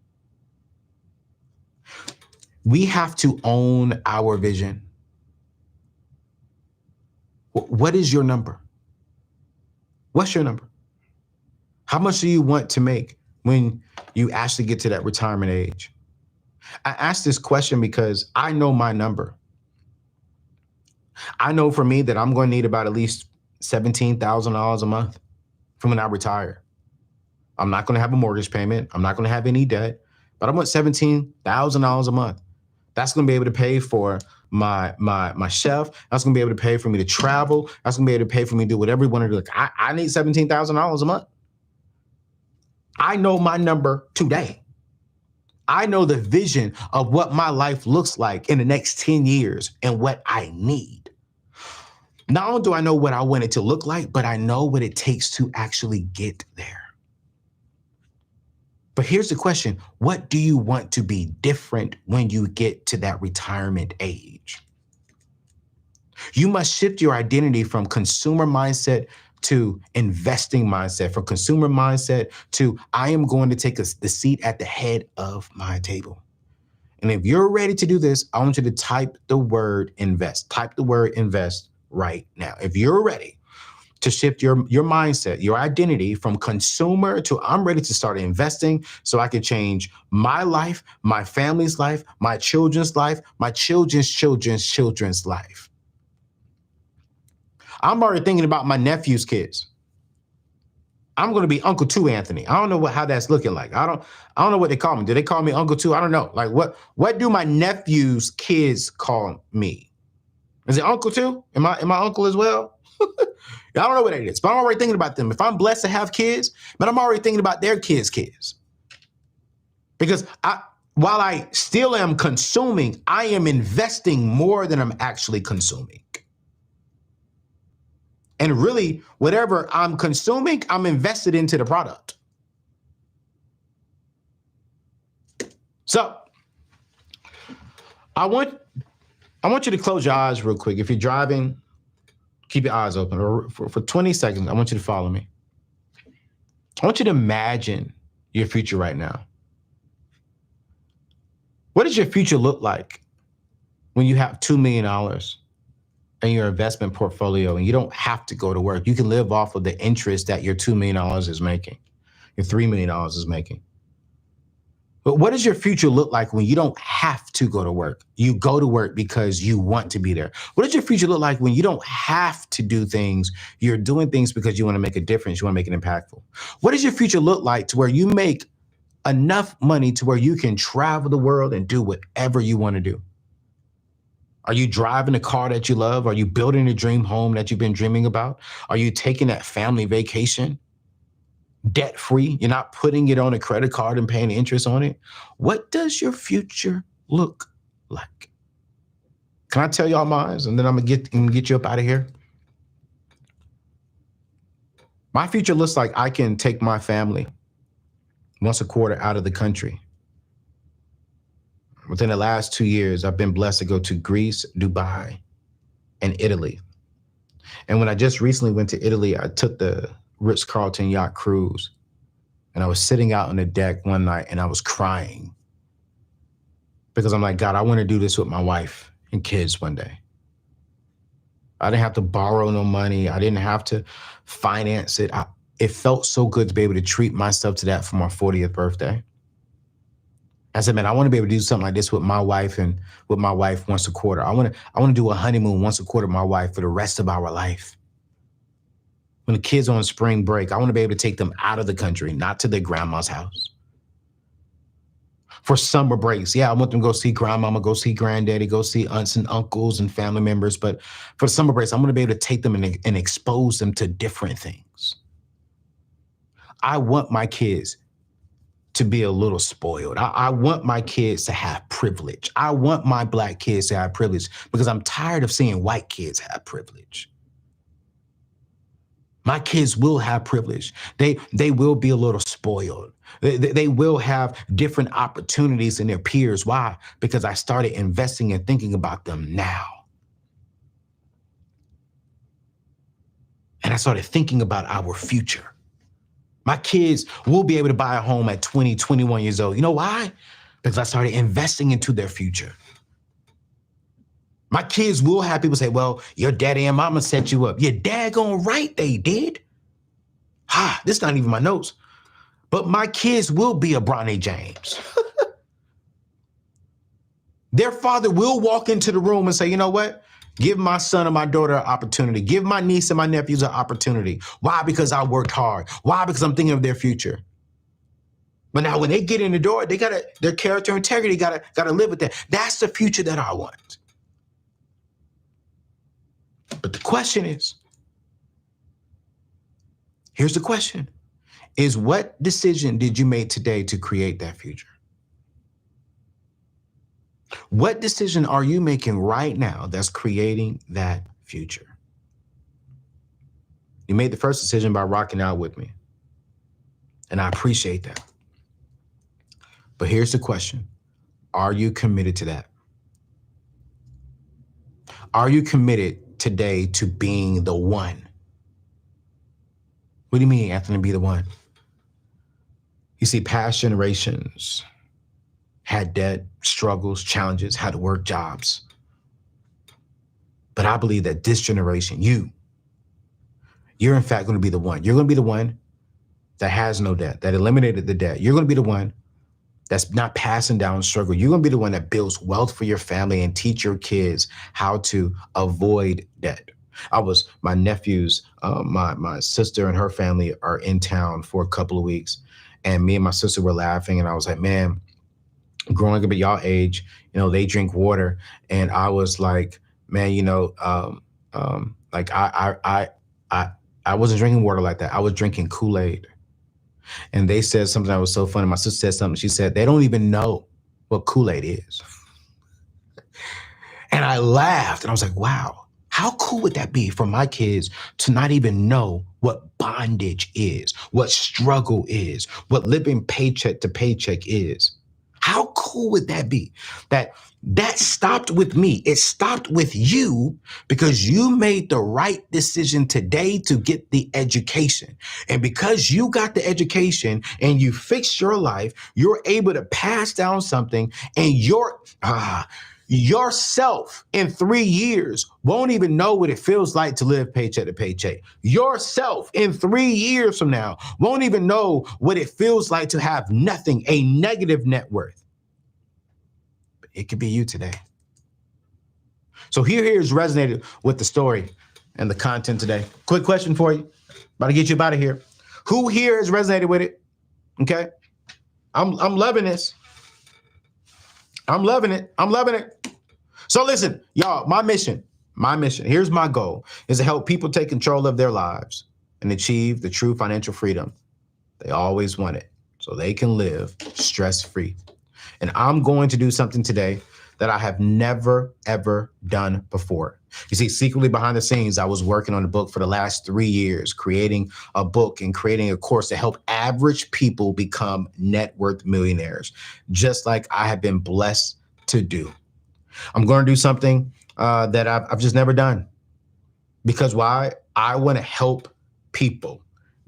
We have to own our vision. What is your number? What's your number? How much do you want to make when you actually get to that retirement age? I ask this question because I know my number. I know for me that I'm going to need about at least $17,000 a month from when I retire. I'm not going to have a mortgage payment. I'm not going to have any debt, but I want $17,000 a month. That's going to be able to pay for my chef. That's going to be able to pay for me to travel. That's going to be able to pay for me to do whatever we want to do. Like, I need $17,000 a month. I know my number today. I know the vision of what my life looks like in the next 10 years and what I need. Not only do I know what I want it to look like, but I know what it takes to actually get there. But here's the question. What do you want to be different when you get to that retirement age? You must shift your identity from consumer mindset to investing mindset, from consumer mindset to I am going to take the seat at the head of my table. And if you're ready to do this, I want you to type the word invest. Type the word invest right now. If you're ready to shift your mindset, your identity from consumer to I'm ready to start investing so I can change my life, my family's life, my children's life, my children's children's life. I'm already thinking about my nephew's kids. I'm going to be Uncle 2, Anthony. I don't know how that's looking like. I don't know what they call me. Do they call me Uncle 2? I don't know. Like what do my nephew's kids call me? Is it Uncle 2? Am I uncle as well? I don't know what it is, but I'm already thinking about them. If I'm blessed to have kids, but I'm already thinking about their kids. Because while I still am consuming, I am investing more than I'm actually consuming. And really, whatever I'm consuming, I'm invested into the product. So I want you to close your eyes real quick. If you're driving, keep your eyes open. Or for 20 seconds, I want you to follow me. I want you to imagine your future right now. What does your future look like when you have $2 million in your investment portfolio and you don't have to go to work? You can live off of the interest that your $2 million is making, your $3 million is making. But what does your future look like when you don't have to go to work? You go to work because you want to be there. What does your future look like when you don't have to do things? You're doing things because you want to make a difference. You want to make it impactful. What does your future look like to where you make enough money to where you can travel the world and do whatever you want to do? Are you driving a car that you love? Are you building a dream home that you've been dreaming about? Are you taking that family vacation debt-free? You're not putting it on a credit card and paying interest on it. What does your future look like? Can I tell y'all mine? And then I'm gonna get you up out of here. My future looks like I can take my family once a quarter out of the country. Within the last 2 years, I've been blessed to go to Greece, Dubai, and Italy. And when I just recently went to Italy, I took the Ritz-Carlton yacht cruise. And I was sitting out on the deck one night and I was crying because I'm like, God, I want to do this with my wife and kids one day. I didn't have to borrow no money. I didn't have to finance it. It felt so good to be able to treat myself to that for my 40th birthday. I said, man, I want to be able to do something like this with my wife and with my wife once a quarter. I want to do a honeymoon once a quarter with my wife for the rest of our life. When the kids are on spring break, I want to be able to take them out of the country, not to their grandma's house. For summer breaks, yeah, I want them to go see grandmama, go see granddaddy, go see aunts and uncles and family members. But for summer breaks, I'm going to be able to take them and expose them to different things. I want my kids to be a little spoiled. I want my kids to have privilege. I want my Black kids to have privilege because I'm tired of seeing white kids have privilege. My kids will have privilege. They will be a little spoiled. They will have different opportunities than their peers. Why? Because I started investing and thinking about them now. And I started thinking about our future. My kids will be able to buy a home at 20, 21 years old. You know why? because I started investing into their future. My kids will have people say, well, your daddy and mama set you up. Your daggone right they did. This is not even my notes. But my kids will be a Bronny James. Their father will walk into the room and say, you know what? Give my son or my daughter an opportunity. Give my niece and my nephews an opportunity. Why? Because I worked hard. Why? Because I'm thinking of their future. But now when they get in the door, they gotta, their character integrity gotta live with that. That's the future that I want. But the question is, here's the question, is what decision did you make today to create that future? What decision are you making right now that's creating that future? You made the first decision by rocking out with me, and I appreciate that. But here's the question. Are you committed to that? Are you committed today to being the one? What do you mean, Anthony, be the one? You see, past generations had debt, struggles, challenges, had to work jobs. But I believe that this generation, you're in fact going to be the one. You're going to be the one that has no debt, that eliminated the debt. You're going to be the one that's not passing down struggle. You're going to be the one that builds wealth for your family and teach your kids how to avoid debt. My nephews, my sister and her family are in town for a couple of weeks. And me and my sister were laughing. And I was like, man, growing up at y'all age, they drink water. And I was like, man, like I wasn't drinking water like that. I was drinking Kool-Aid. And they said something that was so funny. My sister said something. She said, they don't even know what Kool-Aid is. And I laughed and I was like, wow, how cool would that be for my kids to not even know what bondage is, what struggle is, what living paycheck to paycheck is? How cool would that be? That stopped with me. It stopped with you because you made the right decision today to get the education. And because you got the education and you fixed your life, you're able to pass down something, and yourself in 3 years won't even know what it feels like to live paycheck to paycheck. Yourself in 3 years from now won't even know what it feels like to have nothing, a negative net worth. But it could be you today. So here's resonated with the story and the content today. Quick question for you. About to get you out of here. Who here has resonated with it? Okay. I'm loving this. I'm loving it. I'm loving it. So listen, y'all, my mission, here's my goal, is to help people take control of their lives and achieve the true financial freedom they always wanted so they can live stress-free. And I'm going to do something today that I have never, ever done before. You see, secretly behind the scenes, I was working on a book for the last 3 years, creating a book and creating a course to help average people become net worth millionaires, just like I have been blessed to do. I'm going to do something that I've just never done. Because why? I want to help people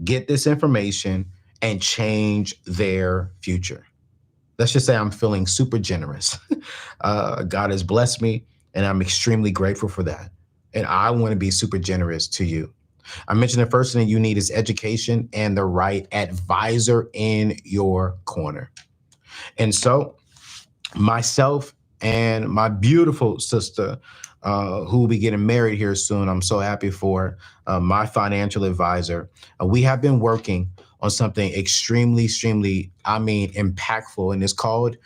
get this information and change their future. Let's just say I'm feeling super generous. God has blessed me, and I'm extremely grateful for that. And I want to be super generous to you. I mentioned the first thing you need is education and the right advisor in your corner. And so myself and my beautiful sister, who will be getting married here soon, I'm so happy for, my financial advisor. We have been working on something extremely, impactful, and it's called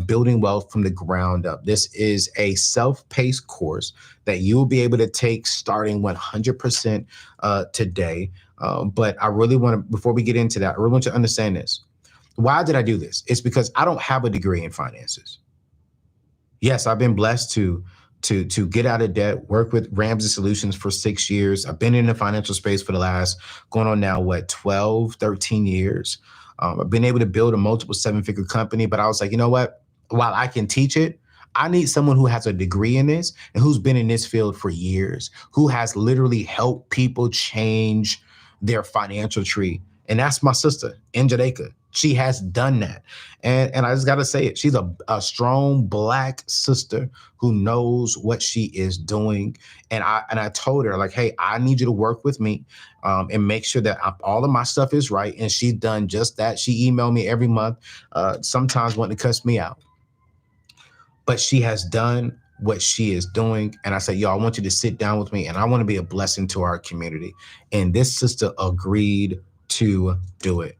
Building Wealth from the Ground Up. This is a self-paced course that you will be able to take starting 100% today. But I really want to, before we get into that, I really want you to understand this. Why did I do this? It's because I don't have a degree in finances. Yes, I've been blessed to get out of debt, work with Ramsey Solutions for 6 years. I've been in the financial space for the last, going on now, 12, 13 years. I've been able to build a multiple 7-figure company, but I was like, you know what? While I can teach it, I need someone who has a degree in this and who's been in this field for years, who has literally helped people change their financial tree. And that's my sister in Jamaica. She has done that. And I just got to say it. She's a strong Black sister who knows what she is doing. And I told her, like, hey, I need you to work with me and make sure that all of my stuff is right. And she's done just that. She emailed me every month, sometimes wanting to cuss me out. But she has done what she is doing. And I said, yo, I want you to sit down with me and I want to be a blessing to our community. And this sister agreed to do it.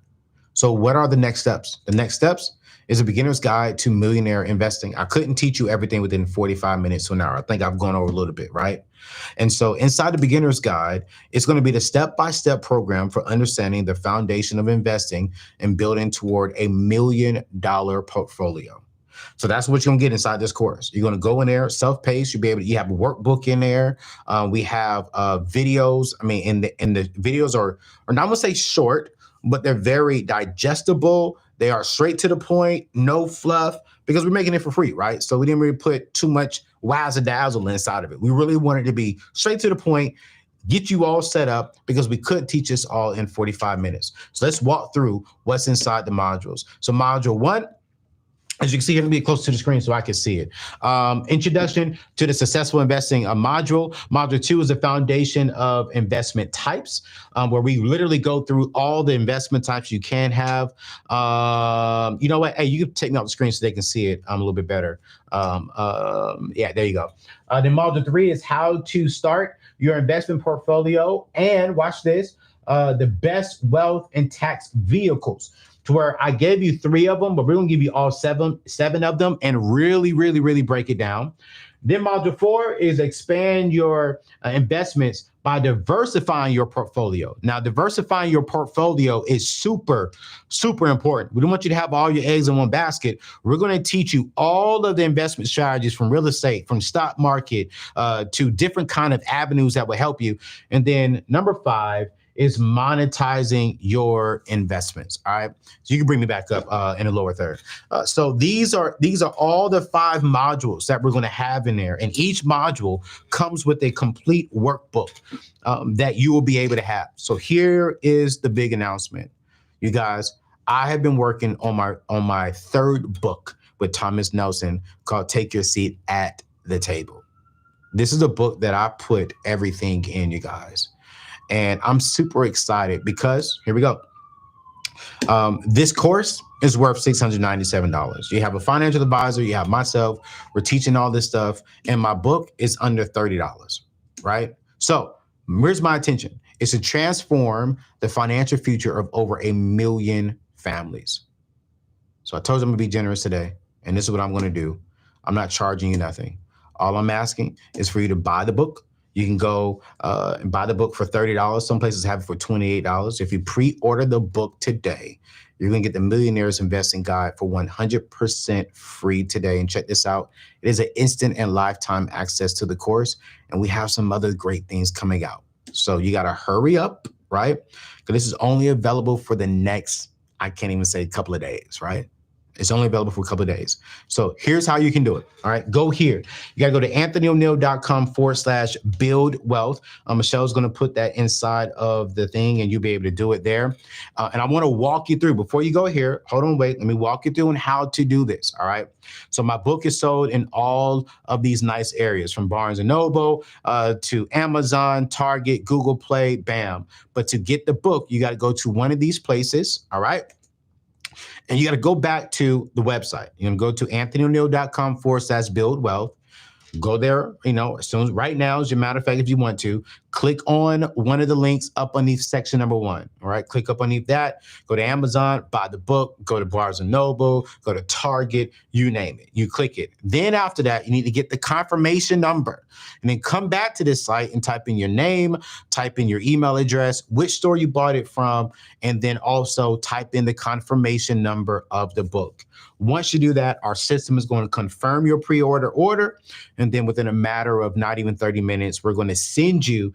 So what are the next steps? The next steps is a beginner's guide to millionaire investing. I couldn't teach you everything within 45 minutes to an hour. I think I've gone over a little bit, right? And so inside the beginner's guide, it's going to be the step-by-step program for understanding the foundation of investing and building toward $1 million portfolio. So that's what you're gonna get inside this course. You're gonna go in there, self-paced. You'll be able to. You have a workbook in there. We have videos. I mean, in the videos are not gonna say short, but they're very digestible. They are straight to the point, no fluff, because we're making it for free, right? So we didn't really put too much wazzle-dazzle inside of it. We really wanted to be straight to the point, get you all set up, because we couldn't teach this all in 45 minutes. So let's walk through what's inside the modules. So module 1, as you can see, here, let me get close to the screen so I can see it. Introduction to the successful investing module. Module 2 is the foundation of investment types, where we literally go through all the investment types you can have. You know what? Hey, you can take me off the screen so they can see it a little bit better. Yeah, there you go. Then module 3 is how to start your investment portfolio, and watch this, the best wealth and tax vehicles. To where I gave you 3 of them, but we're gonna give you all seven of them and really, really, really break it down. Then module 4 is expand your investments by diversifying your portfolio. Now, diversifying your portfolio is super, super important. We don't want you to have all your eggs in one basket. We're going to teach you all of the investment strategies, from real estate, from stock market, to different kind of avenues that will help you. And then number 5 is monetizing your investments. All right. So you can bring me back up in the lower third. So these are all the 5 modules that we're going to have in there. And each module comes with a complete workbook that you will be able to have. So here is the big announcement. You guys, I have been working on my 3rd book with Thomas Nelson called Take Your Seat at the Table. This is a book that I put everything in, you guys. And I'm super excited because, here we go. This course is worth $697. You have a financial advisor, you have myself, we're teaching all this stuff, and my book is under $30, right? So here's my intention. It's to transform the financial future of over 1 million families. So I told you I'm gonna be generous today, and this is what I'm gonna do. I'm not charging you nothing. All I'm asking is for you to buy the book. You can go and buy the book for $30. Some places have it for $28. If you pre-order the book today, you're going to get the Millionaires Investing Guide for 100% free today. And check this out. It is an instant and lifetime access to the course. And we have some other great things coming out. So you got to hurry up, right? Because this is only available for the next, I can't even say, couple of days, right? It's only available for a couple of days. So here's how you can do it. All right, go here. You got to go to anthonyoneal.com/build wealth. Michelle's going to put that inside of the thing and you'll be able to do it there. And I want to walk you through, before you go here, hold on, wait, let me walk you through on how to do this. All right. So my book is sold in all of these nice areas, from Barnes & Noble to Amazon, Target, Google Play, bam. But to get the book, you got to go to one of these places. All right. And you got to go back to the website. You're going to go to anthonyoneal.com/build wealth. Go there, as soon as right now, as a matter of fact, if you want to, click on one of the links up underneath section number 1. All right, click up underneath that, go to Amazon, buy the book, go to Barnes & Noble, go to Target, you name it. You click it. Then after that, you need to get the confirmation number and then come back to this site and type in your name, type in your email address, which store you bought it from, and then also type in the confirmation number of the book. Once you do that, our system is going to confirm your pre-order order. And then within a matter of not even 30 minutes, we're going to send you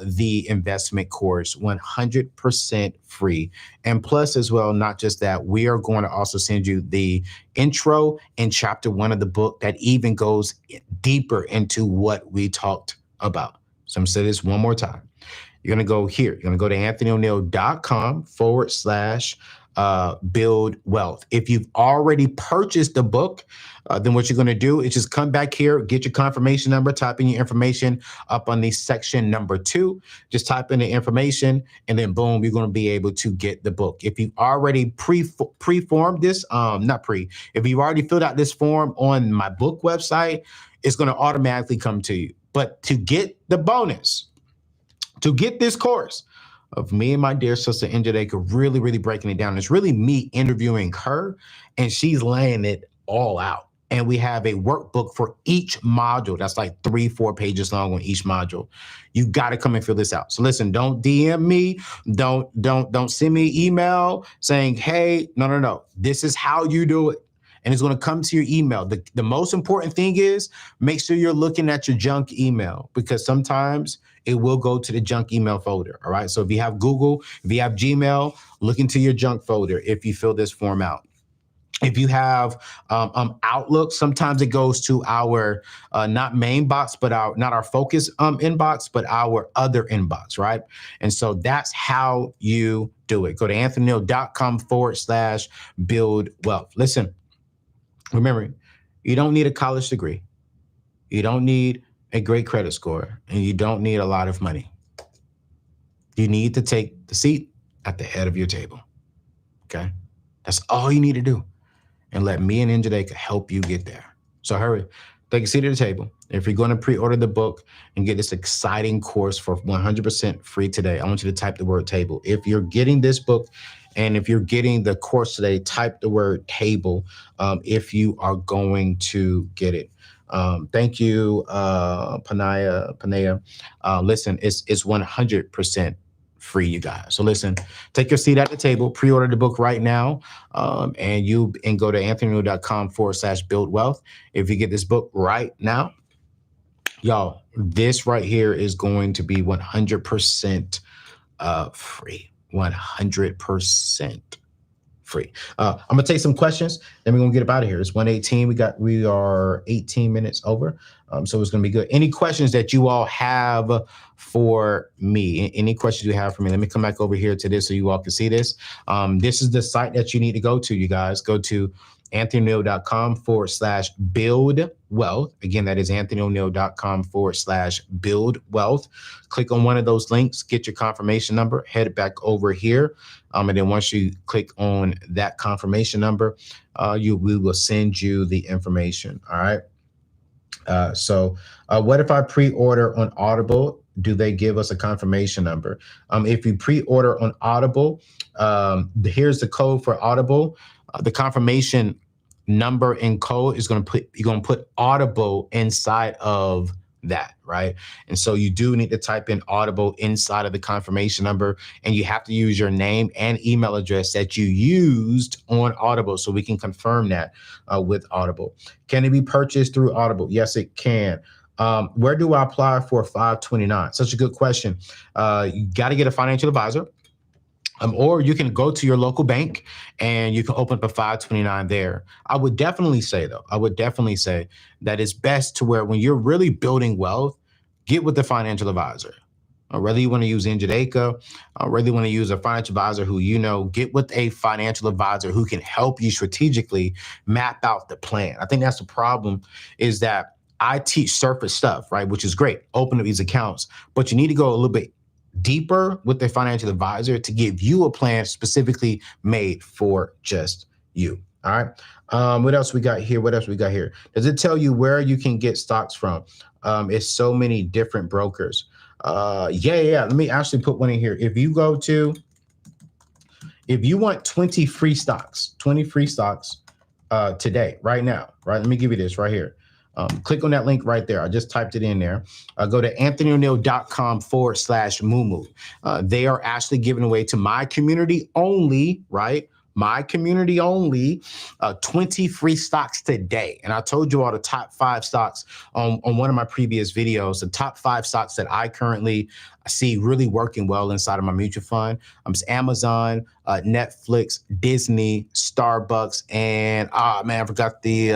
the investment course 100% free. And plus as well, not just that, we are going to also send you the intro and chapter 1 of the book that even goes deeper into what we talked about. So I'm going to say this one more time. You're going to go here. You're going to go to anthonyoneal.com/ Build Wealth. If you've already purchased the book, then what you're going to do is just come back here, get your confirmation number, type in your information up on the section number 2. Just type in the information, and then boom, you're going to be able to get the book. If you've already pre-formed this, if you've already filled out this form on my book website, it's going to automatically come to you. But to get the bonus, to get this course of me and my dear sister Njadeka really breaking it down, it's really me interviewing her, and she's laying it all out. And we have a workbook for each module. That's like 3-4 pages long on each module. You got to come and fill this out. So listen, don't DM me. Don't send me an email saying, hey, no. This is how you do it. And it's going to come to your email. The most important thing is make sure you're looking at your junk email, because sometimes it will go to the junk email folder. All right. So if you have Google, if you have Gmail, look into your junk folder if you fill this form out. If you have Outlook, sometimes it goes to our not main box, but not our focus inbox, but our other inbox, right? And so that's how you do it. Go to anthonyneal.com/build wealth. Listen, remember, you don't need a college degree. You don't need a great credit score, and you don't need a lot of money. You need to take the seat at the head of your table. Okay? That's all you need to do. And let me and Njadeka help you get there. So hurry, take a seat at the table. If you're going to pre-order the book and get this exciting course for 100% free today, I want you to type the word table. If you're getting this book and if you're getting the course today, type the word table if you are going to get it. Thank you, Panaya. Listen, it's 100% free, you guys. So listen, take your seat at the table, pre-order the book right now, and go to anthonyneal.com/build wealth. If you get this book right now, y'all, this right here is going to be 100% free. 100% free. I'm gonna take some questions, then we're gonna get up out of here. It's 1:18. We are 18 minutes over. So it's gonna be good. Any questions that you all have for me? Any questions you have for me? Let me come back over here to this so you all can see this. This is the site that you need to go to, you guys. Go to anthonyneal.com/build wealth. Again, that is anthonyneal.com/build wealth. Click on one of those links, get your confirmation number, head back over here. And then once you click on that confirmation number, we will send you the information. All right. So what if I pre-order on Audible? Do they give us a confirmation number? If you pre-order on Audible, here's the code for Audible. The confirmation number and code is you're going to put Audible inside of that, right? And so you do need to type in Audible inside of the confirmation number, and you have to use your name and email address that you used on Audible so we can confirm that with Audible. Can it be purchased through Audible? Yes, it can. Where do I apply for 529? Such a good question. You got to get a financial advisor. Or you can go to your local bank and you can open up a 529 there. I would definitely say that it's best to where when you're really building wealth, get with the financial advisor. Whether you want to use Njadeka, whether you want to use a financial advisor who get with a financial advisor who can help you strategically map out the plan. I think that's the problem, is that I teach surface stuff, right? Which is great. Open up these accounts, but you need to go a little bit deeper with the financial advisor to give you a plan specifically made for just you. All right. What else we got here? Does it tell you where you can get stocks from? It's so many different brokers. Yeah. Let me actually put one in here. If you want 20 free stocks today, right now, right? Let me give you this right here. Click on that link right there. I just typed it in there. Go to anthonyneal.com/Mumu. They are actually giving away to my community only, right? My community only, 20 free stocks today. And I told you all the top 5 stocks on one of my previous videos, the top 5 stocks that I currently see really working well inside of my mutual fund. It's Amazon, Netflix, Disney, Starbucks, and I forgot the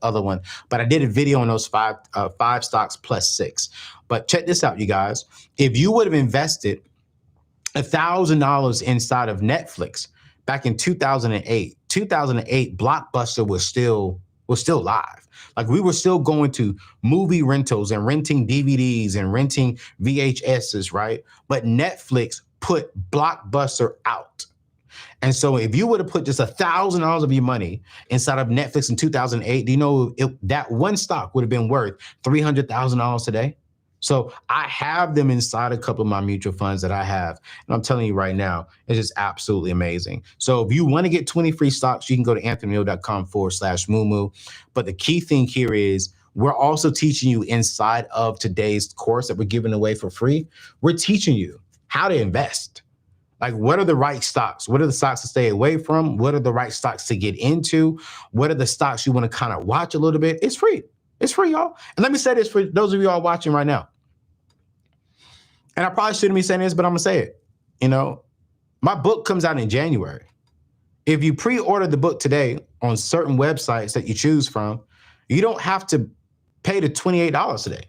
other one. But I did a video on those 5 stocks plus 6. But check this out, you guys. If you would have invested $1,000 inside of Netflix back in 2008. 2008, Blockbuster was still live. Like we were still going to movie rentals and renting DVDs and renting VHSs, right? But Netflix put Blockbuster out. And so if you would have put just $1,000 of your money inside of Netflix in 2008, do you know that one stock would have been worth $300,000 today? So I have them inside a couple of my mutual funds that I have. And I'm telling you right now, it's just absolutely amazing. So if you want to get 20 free stocks, you can go to anthonyneal.com/moo. But the key thing here is we're also teaching you inside of today's course that we're giving away for free. We're teaching you how to invest. Like, what are the right stocks? What are the stocks to stay away from? What are the right stocks to get into? What are the stocks you want to kind of watch a little bit? It's free. It's free, y'all. And let me say this for those of you all watching right now. And I probably shouldn't be saying this, but I'm going to say it. You know, my book comes out in January. If you pre-order the book today on certain websites that you choose from, you don't have to pay the $28 today.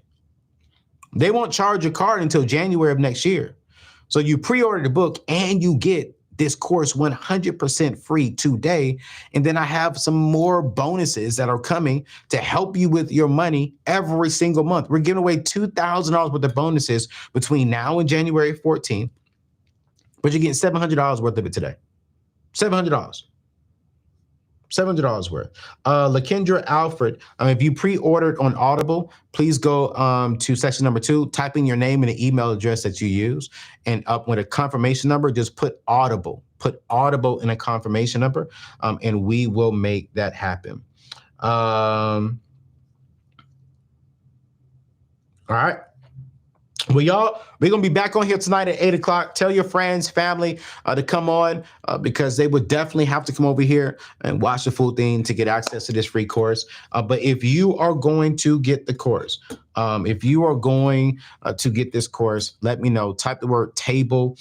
They won't charge your card until January of next year. So you pre-order the book and you get this course 100% free today. And then I have some more bonuses that are coming to help you with your money every single month. We're giving away $2,000 worth of bonuses between now and January 14th, but you're getting $700 worth of it today. $700. $700 worth. Lakendra Alfred, if you pre-ordered on Audible, please go to section number 2, type in your name and the email address that you use, and up with a confirmation number, just put Audible in a confirmation number, and we will make that happen. All right. Well, y'all, we're going to be back on here tonight at 8 o'clock. Tell your friends, family to come on because they would definitely have to come over here and watch the full thing to get access to this free course. But if you are going to get the course, if you are going to get this course, let me know. Type the word table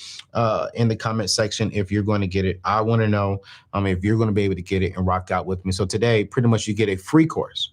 in the comment section if you're going to get it. I want to know if you're going to be able to get it and rock out with me. So today, pretty much you get a free course.